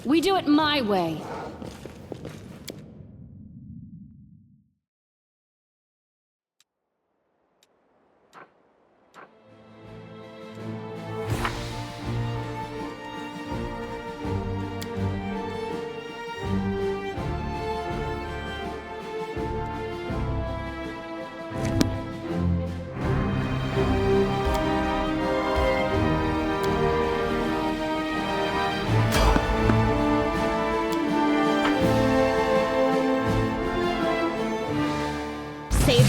H: We do it my way.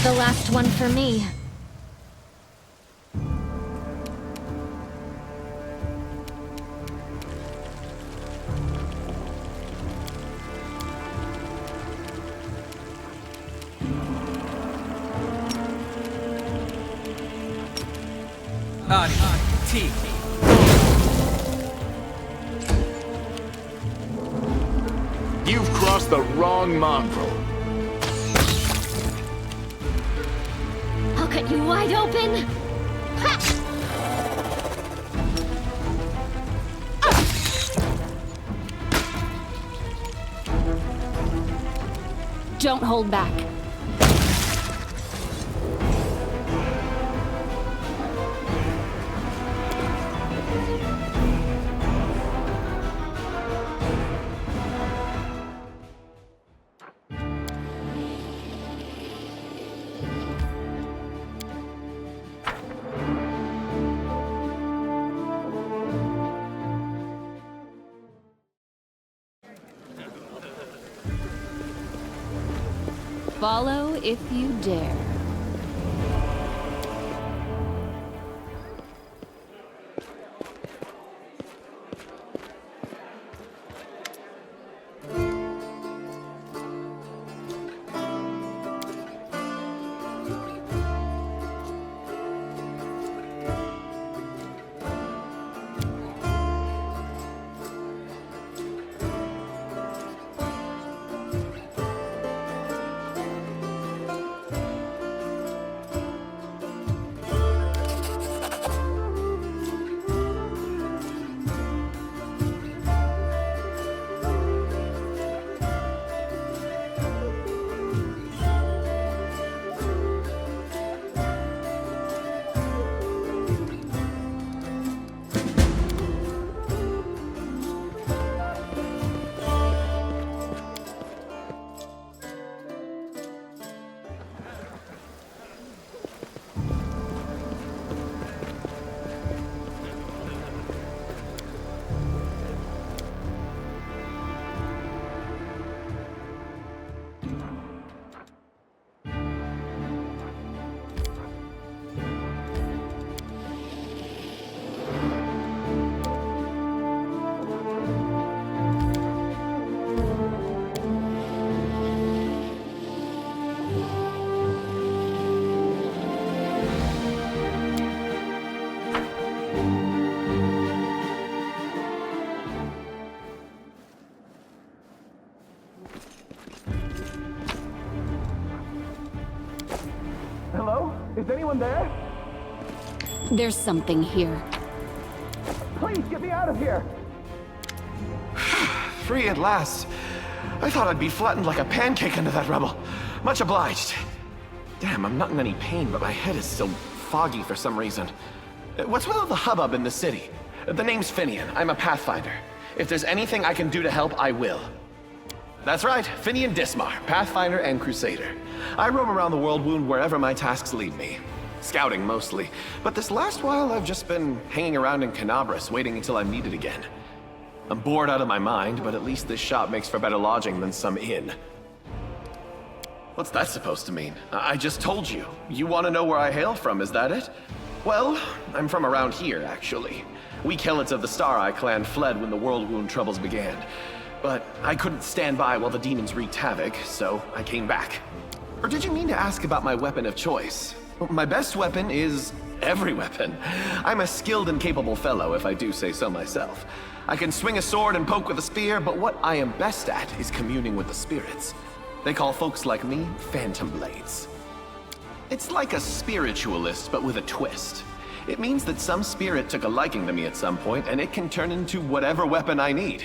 H: The last one for me.
D: You've crossed the wrong mongrel.
H: I'll cut you wide open! Ha! Don't hold back. Follow if you dare.
G: Hello? Is anyone there?
H: There's something here.
G: Please get me out of here!
M: Free at last. I thought I'd be flattened like a pancake under that rubble. Much obliged. Damn, I'm not in any pain, but my head is still foggy for some reason. What's with all the hubbub in the city? The name's Finian. I'm a Pathfinder. If there's anything I can do to help, I will. That's right, Finian Dismar, Pathfinder and Crusader. I roam around the world wound wherever my tasks lead me. Scouting mostly, but this last while I've just been hanging around in Canabras, waiting until I'm needed again. I'm bored out of my mind, but at least this shop makes for better lodging than some inn. What's that supposed to mean? I just told you. You want to know where I hail from, is that it? Well, I'm from around here, actually. We Helots of the Star Eye clan fled when the world wound troubles began. But I couldn't stand by while the demons wreaked havoc, so I came back. Or did you mean to ask about my weapon of choice? My best weapon is every weapon. I'm a skilled and capable fellow, if I do say so myself. I can swing a sword and poke with a spear, but what I am best at is communing with the spirits. They call folks like me Phantom Blades. It's like a spiritualist, but with a twist. It means that some spirit took a liking to me at some point, and it can turn into whatever weapon I need.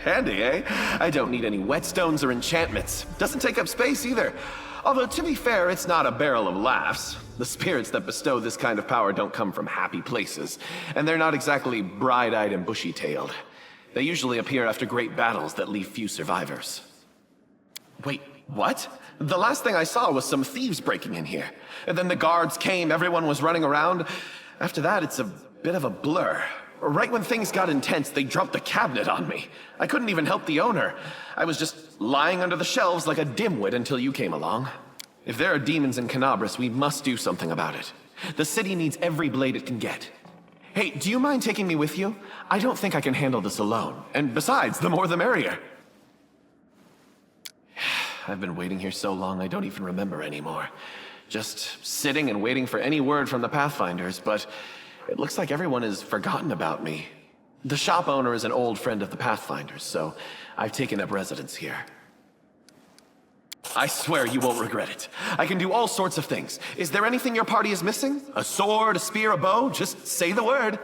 M: Handy, eh? I don't need any whetstones or enchantments. Doesn't take up space either. Although, to be fair, it's not a barrel of laughs. The spirits that bestow this kind of power don't come from happy places, and they're not exactly bright-eyed and bushy-tailed. They usually appear after great battles that leave few survivors. Wait, what? The last thing I saw was some thieves breaking in here. And then the guards came, everyone was running around. After that, it's a bit of a blur. Right when things got intense, they dropped the cabinet on me. I couldn't even help the owner. I was just lying under the shelves like a dimwit until you came along. If there are demons in Canabras, we must do something about it. The city needs every blade it can get. Hey, do you mind taking me with you? I don't think I can handle this alone. And besides, the more the merrier. I've been waiting here so long I don't even remember anymore. Just sitting and waiting for any word from the Pathfinders, but it looks like everyone has forgotten about me. The shop owner is an old friend of the Pathfinders, so I've taken up residence here. I swear you won't regret it. I can do all sorts of things. Is there anything your party is missing? A sword, a spear, a bow? Just say the word.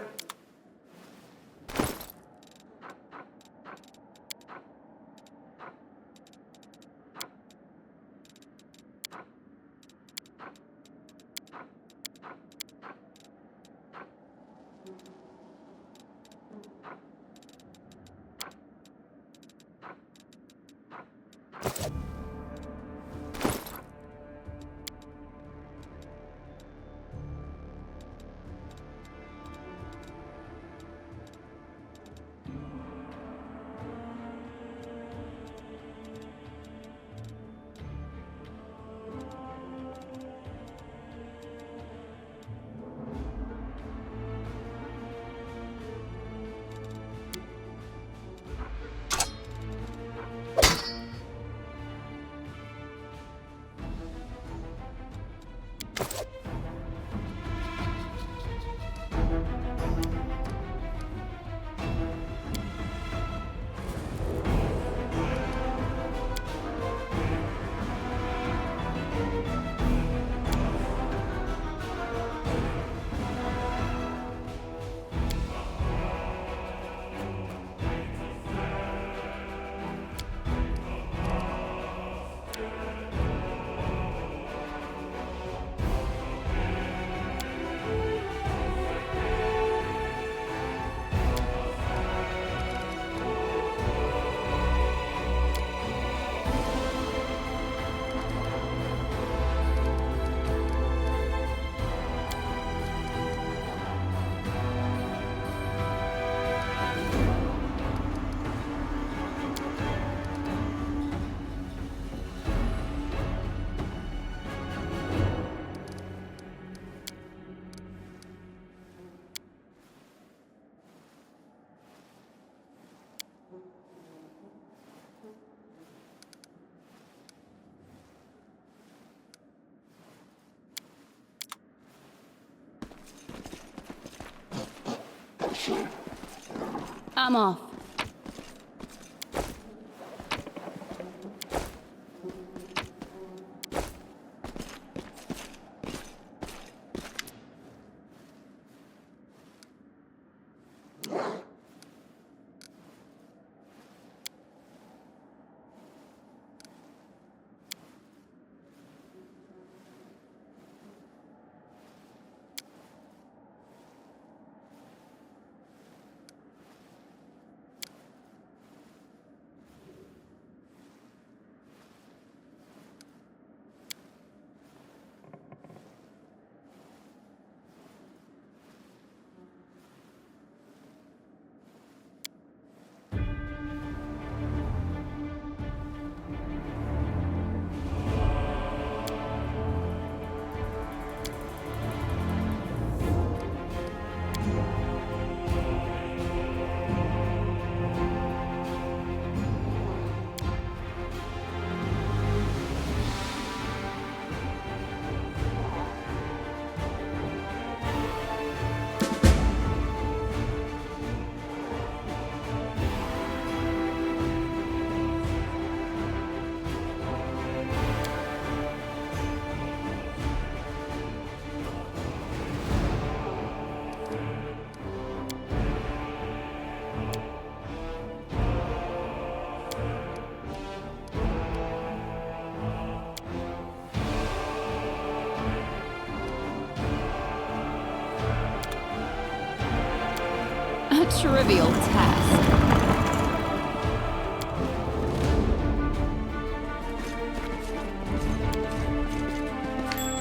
H: I'm off. A trivial task.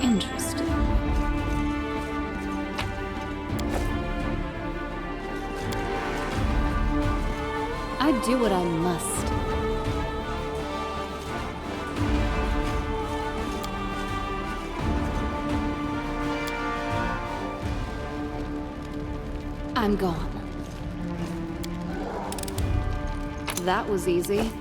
H: Interesting. I do what I must. I'm gone. That was easy.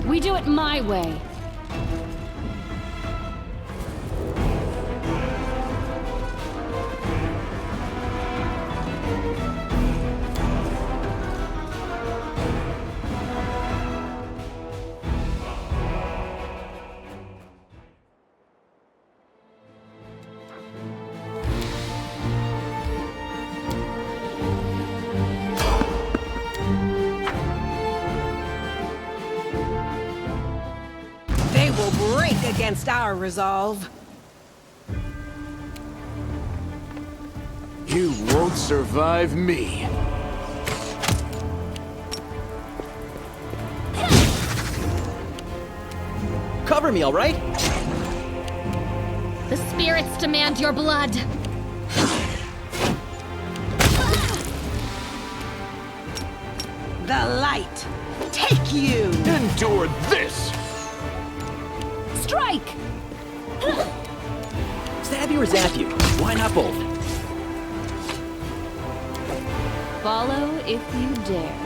H: We do it my way.
E: Against our resolve.
D: You won't survive me.
N: Cover me, all right?
H: The spirits demand your blood.
E: The light. Take you.
D: Endure this.
H: Strike!
N: Stab you or zap you? Why not both?
H: Follow if you dare.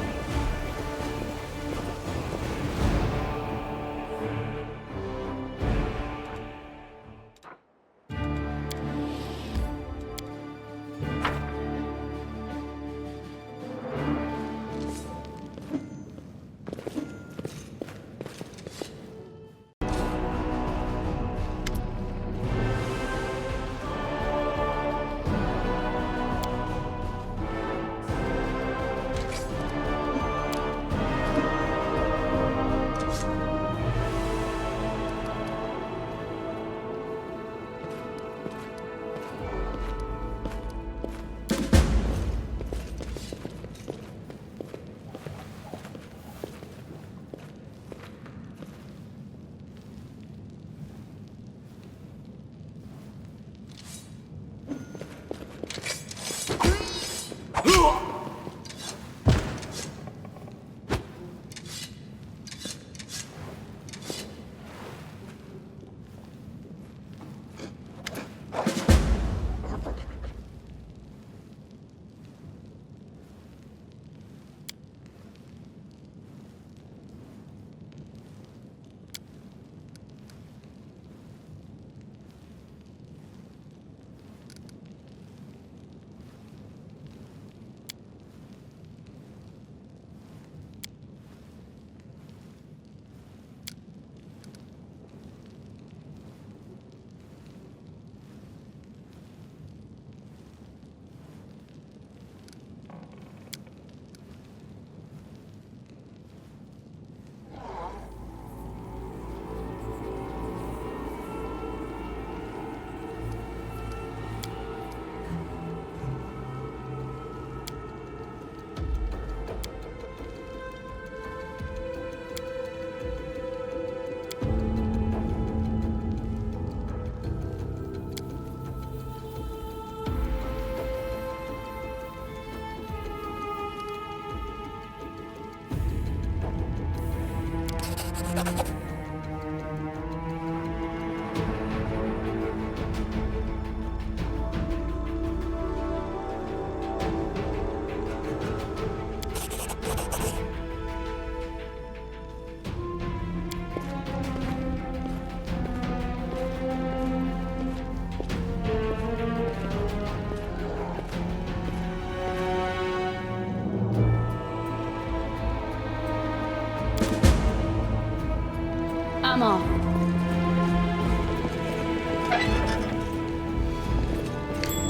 H: I'm off.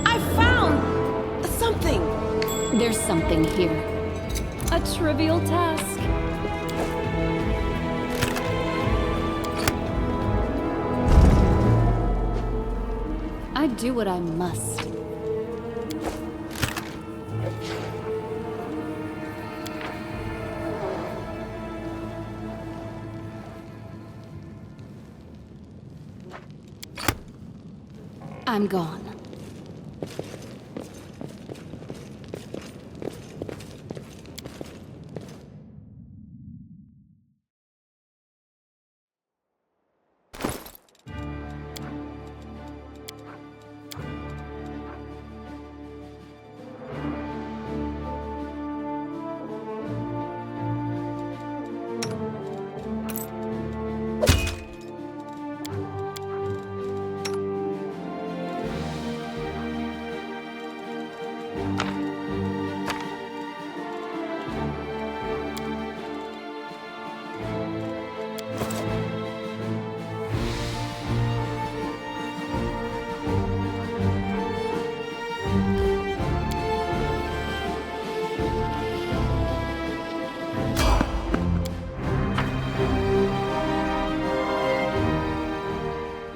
I: I found something.
H: There's something here. A trivial task. I do what I must. I'm gone.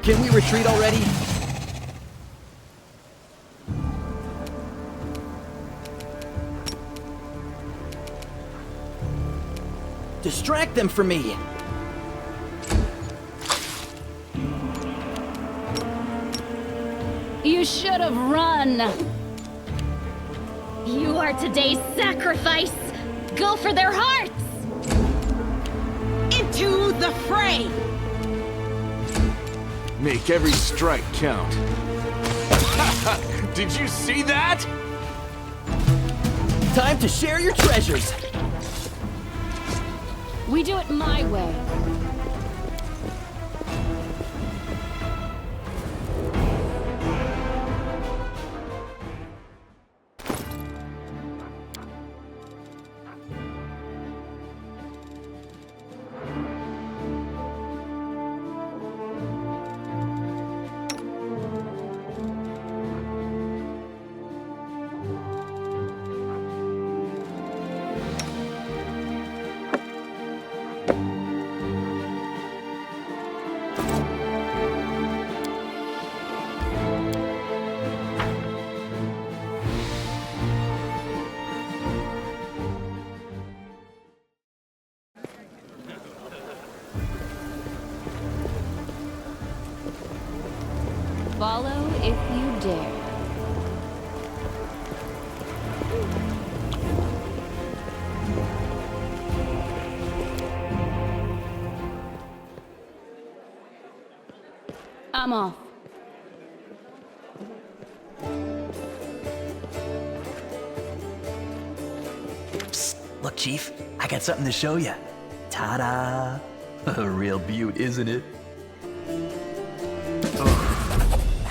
N: Can we retreat already? Distract them from me!
H: You should have run! You are today's sacrifice! Go for their hearts!
I: Into the fray!
D: Make every strike count. Did you see that?
N: Time to share your treasures!
H: We do it my way. Follow if you dare. I'm off.
L: Psst, look, Chief, I got something to show you. Ta-da! A real beaut, isn't it?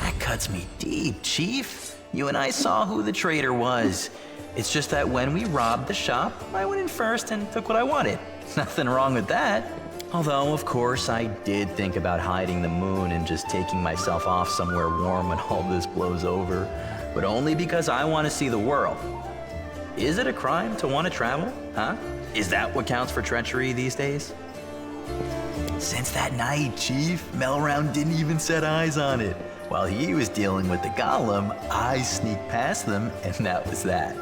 L: That cuts me deep, Chief. You and I saw who the traitor was. It's just that when we robbed the shop, I went in first and took what I wanted. Nothing wrong with that. Although, of course, I did think about hiding the moon and just taking myself off somewhere warm when all this blows over. But only because I want to see the world. Is it a crime to want to travel, huh? Is that what counts for treachery these days? Since that night, Chief, Melround didn't even set eyes on it. While he was dealing with the golem, I sneaked past them, and that was that.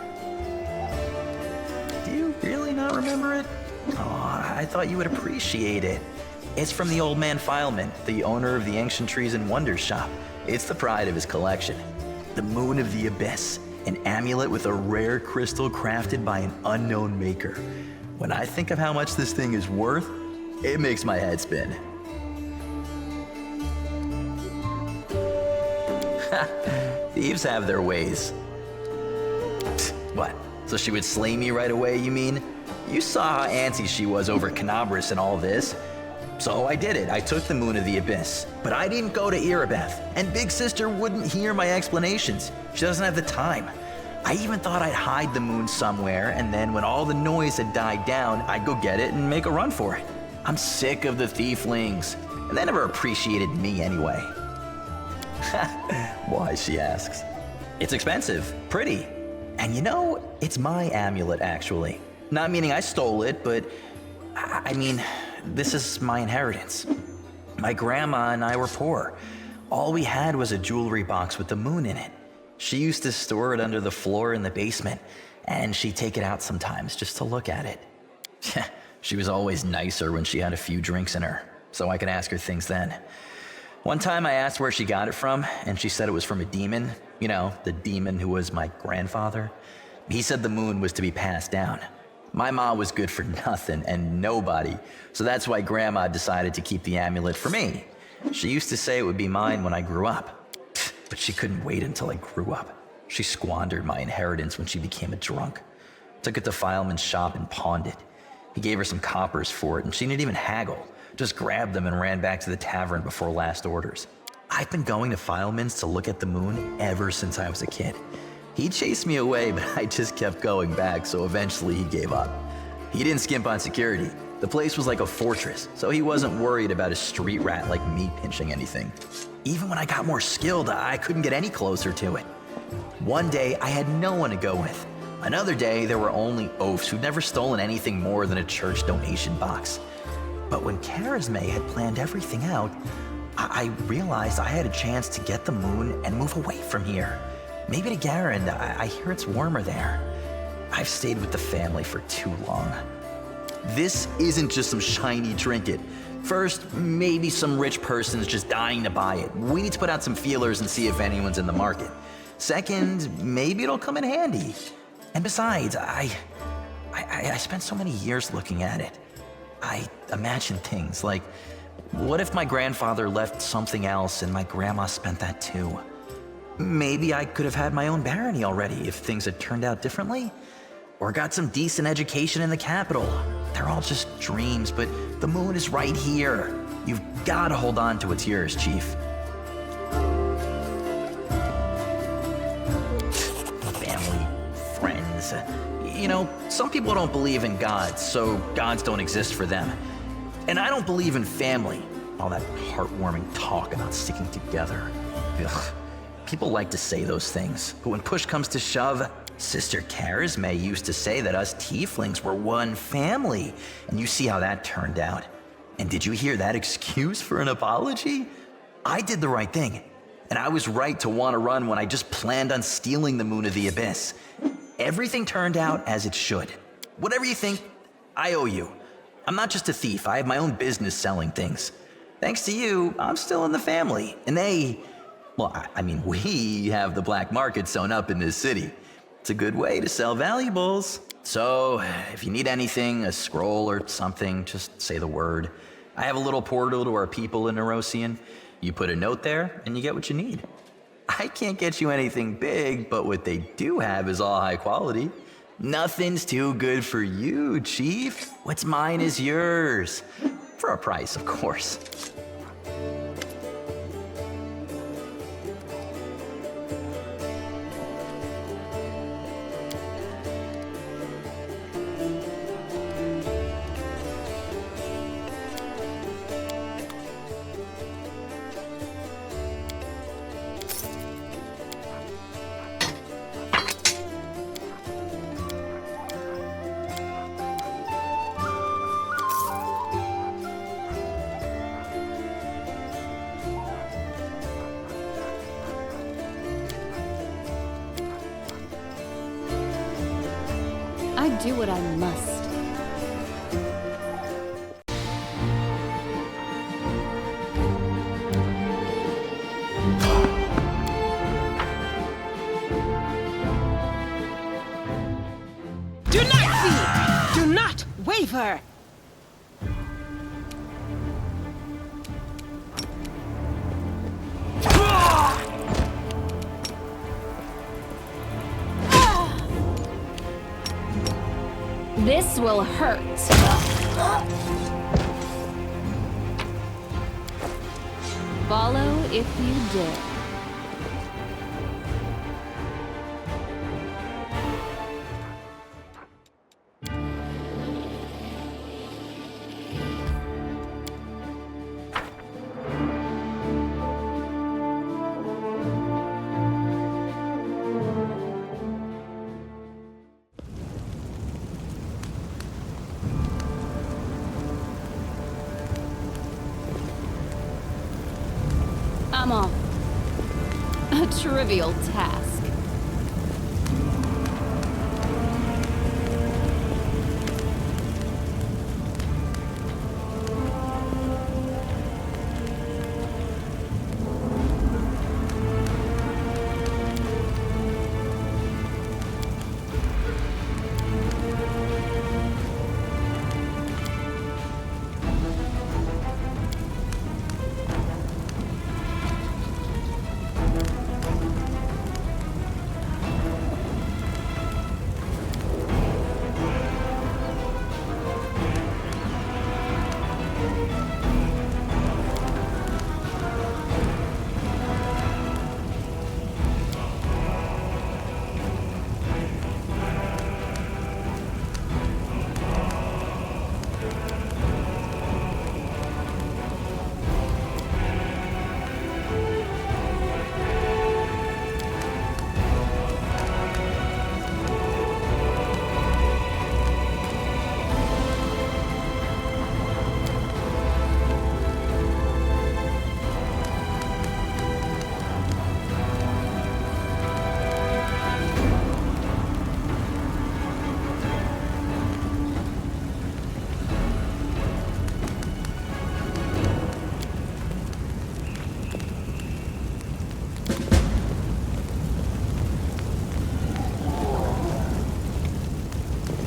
L: Do you really not remember it? Oh, I thought you would appreciate it. It's from the old man Fileman, the owner of the Ancient Trees and Wonders shop. It's the pride of his collection. The Moon of the Abyss, an amulet with a rare crystal crafted by an unknown maker. When I think of how much this thing is worth, it makes my head spin. Thieves have their ways. What? So she would slay me right away, you mean? You saw how antsy she was over Canabris and all this. So I did it. I took the Moon of the Abyss. But I didn't go to Erebeth, and Big Sister wouldn't hear my explanations. She doesn't have the time. I even thought I'd hide the moon somewhere, and then when all the noise had died down, I'd go get it and make a run for it. I'm sick of the thieflings. and they never appreciated me anyway. Why, she asks. It's expensive, pretty, and you know, it's my amulet actually. Not meaning I stole it, but I mean, this is my inheritance. My grandma and I were poor. All we had was a jewelry box with the moon in it. She used to store it under the floor in the basement, and she'd take it out sometimes just to look at it. She was always nicer when she had a few drinks in her, so I could ask her things then. One time I asked where she got it from, and she said it was from a demon. You know, the demon who was my grandfather. He said the moon was to be passed down. My ma was good for nothing and nobody, so that's why Grandma decided to keep the amulet for me. She used to say it would be mine when I grew up, but she couldn't wait until I grew up. She squandered my inheritance when she became a drunk. Took it to Fileman's shop and pawned it. He gave her some coppers for it, and she didn't even haggle. Just grabbed them and ran back to the tavern before last orders. I've been going to Fileman's to look at the moon ever since I was a kid. He chased me away, but I just kept going back, so eventually he gave up. He didn't skimp on security. The place was like a fortress, so he wasn't worried about a street rat like me pinching anything. Even when I got more skilled, I couldn't get any closer to it. One day, I had no one to go with. Another day, there were only oafs who'd never stolen anything more than a church donation box. But when Charisme had planned everything out, I realized I had a chance to get the moon and move away from here. Maybe to Garen. I hear it's warmer there. I've stayed with the family for too long. This isn't just some shiny trinket. First, maybe some rich person's just dying to buy it. We need to put out some feelers and see if anyone's in the market. Second, maybe it'll come in handy. And besides, I spent so many years looking at it. I imagine things like, what if my grandfather left something else and my grandma spent that too? Maybe I could have had my own barony already if things had turned out differently. Or got some decent education in the capital. They're all just dreams, but the moon is right here. You've got to hold on to what's yours, Chief. Family, friends. You know, some people don't believe in gods, so gods don't exist for them. And I don't believe in family. All that heartwarming talk about sticking together. Ugh. People like to say those things, but when push comes to shove, Sister Charisme used to say that us tieflings were one family, and you see how that turned out. And did you hear that excuse for an apology? I did the right thing, and I was right to want to run when I just planned on stealing the Moon of the Abyss. Everything turned out as it should. Whatever you think, I owe you. I'm not just a thief, I have my own business selling things. Thanks to you, I'm still in the family, and we have the black market sewn up in this city. It's a good way to sell valuables. So, if you need anything, a scroll or something, just say the word. I have a little portal to our people in Nerosian. You put a note there, and you get what you need. I can't get you anything big, but what they do have is all high quality. Nothing's too good for you, Chief. What's mine is yours. For a price, of course.
H: I do what I must.
I: Do not fear! Do not waver!
H: This will hurt. Follow if you dare. trivial task.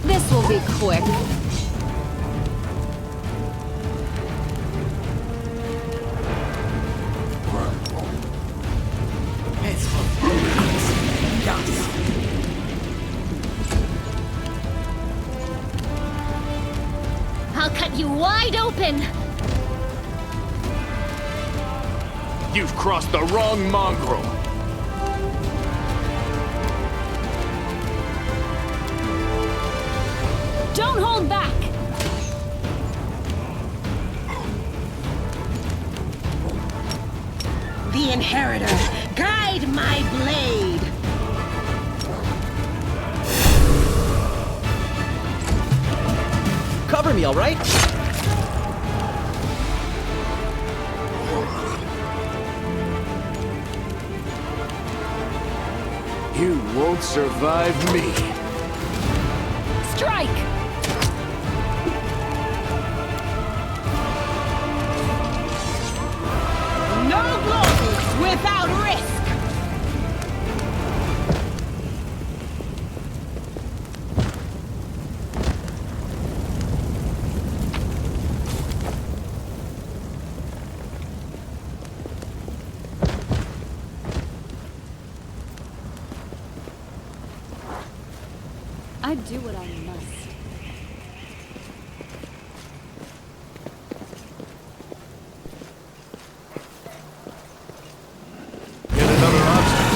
H: This will be quick. I'll cut you wide open!
G: You've crossed the wrong mongrel.
H: Don't hold back!
I: The Inheritor, guide my blade!
N: Cover me, all right?
G: You won't survive me.
H: Strike!
I: No glory without risk!
H: I do what I must.
G: Get another option.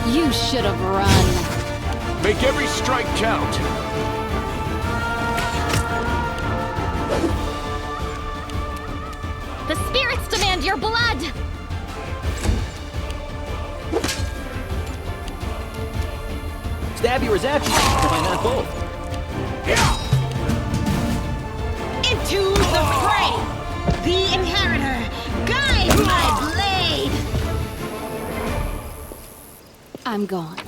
H: You should have run.
G: Make every strike count.
H: The spirits demand your blood!
N: Stab you or zap you. Why not both?
I: Into the fray! The Inheritor, guide my blade!
H: I'm gone.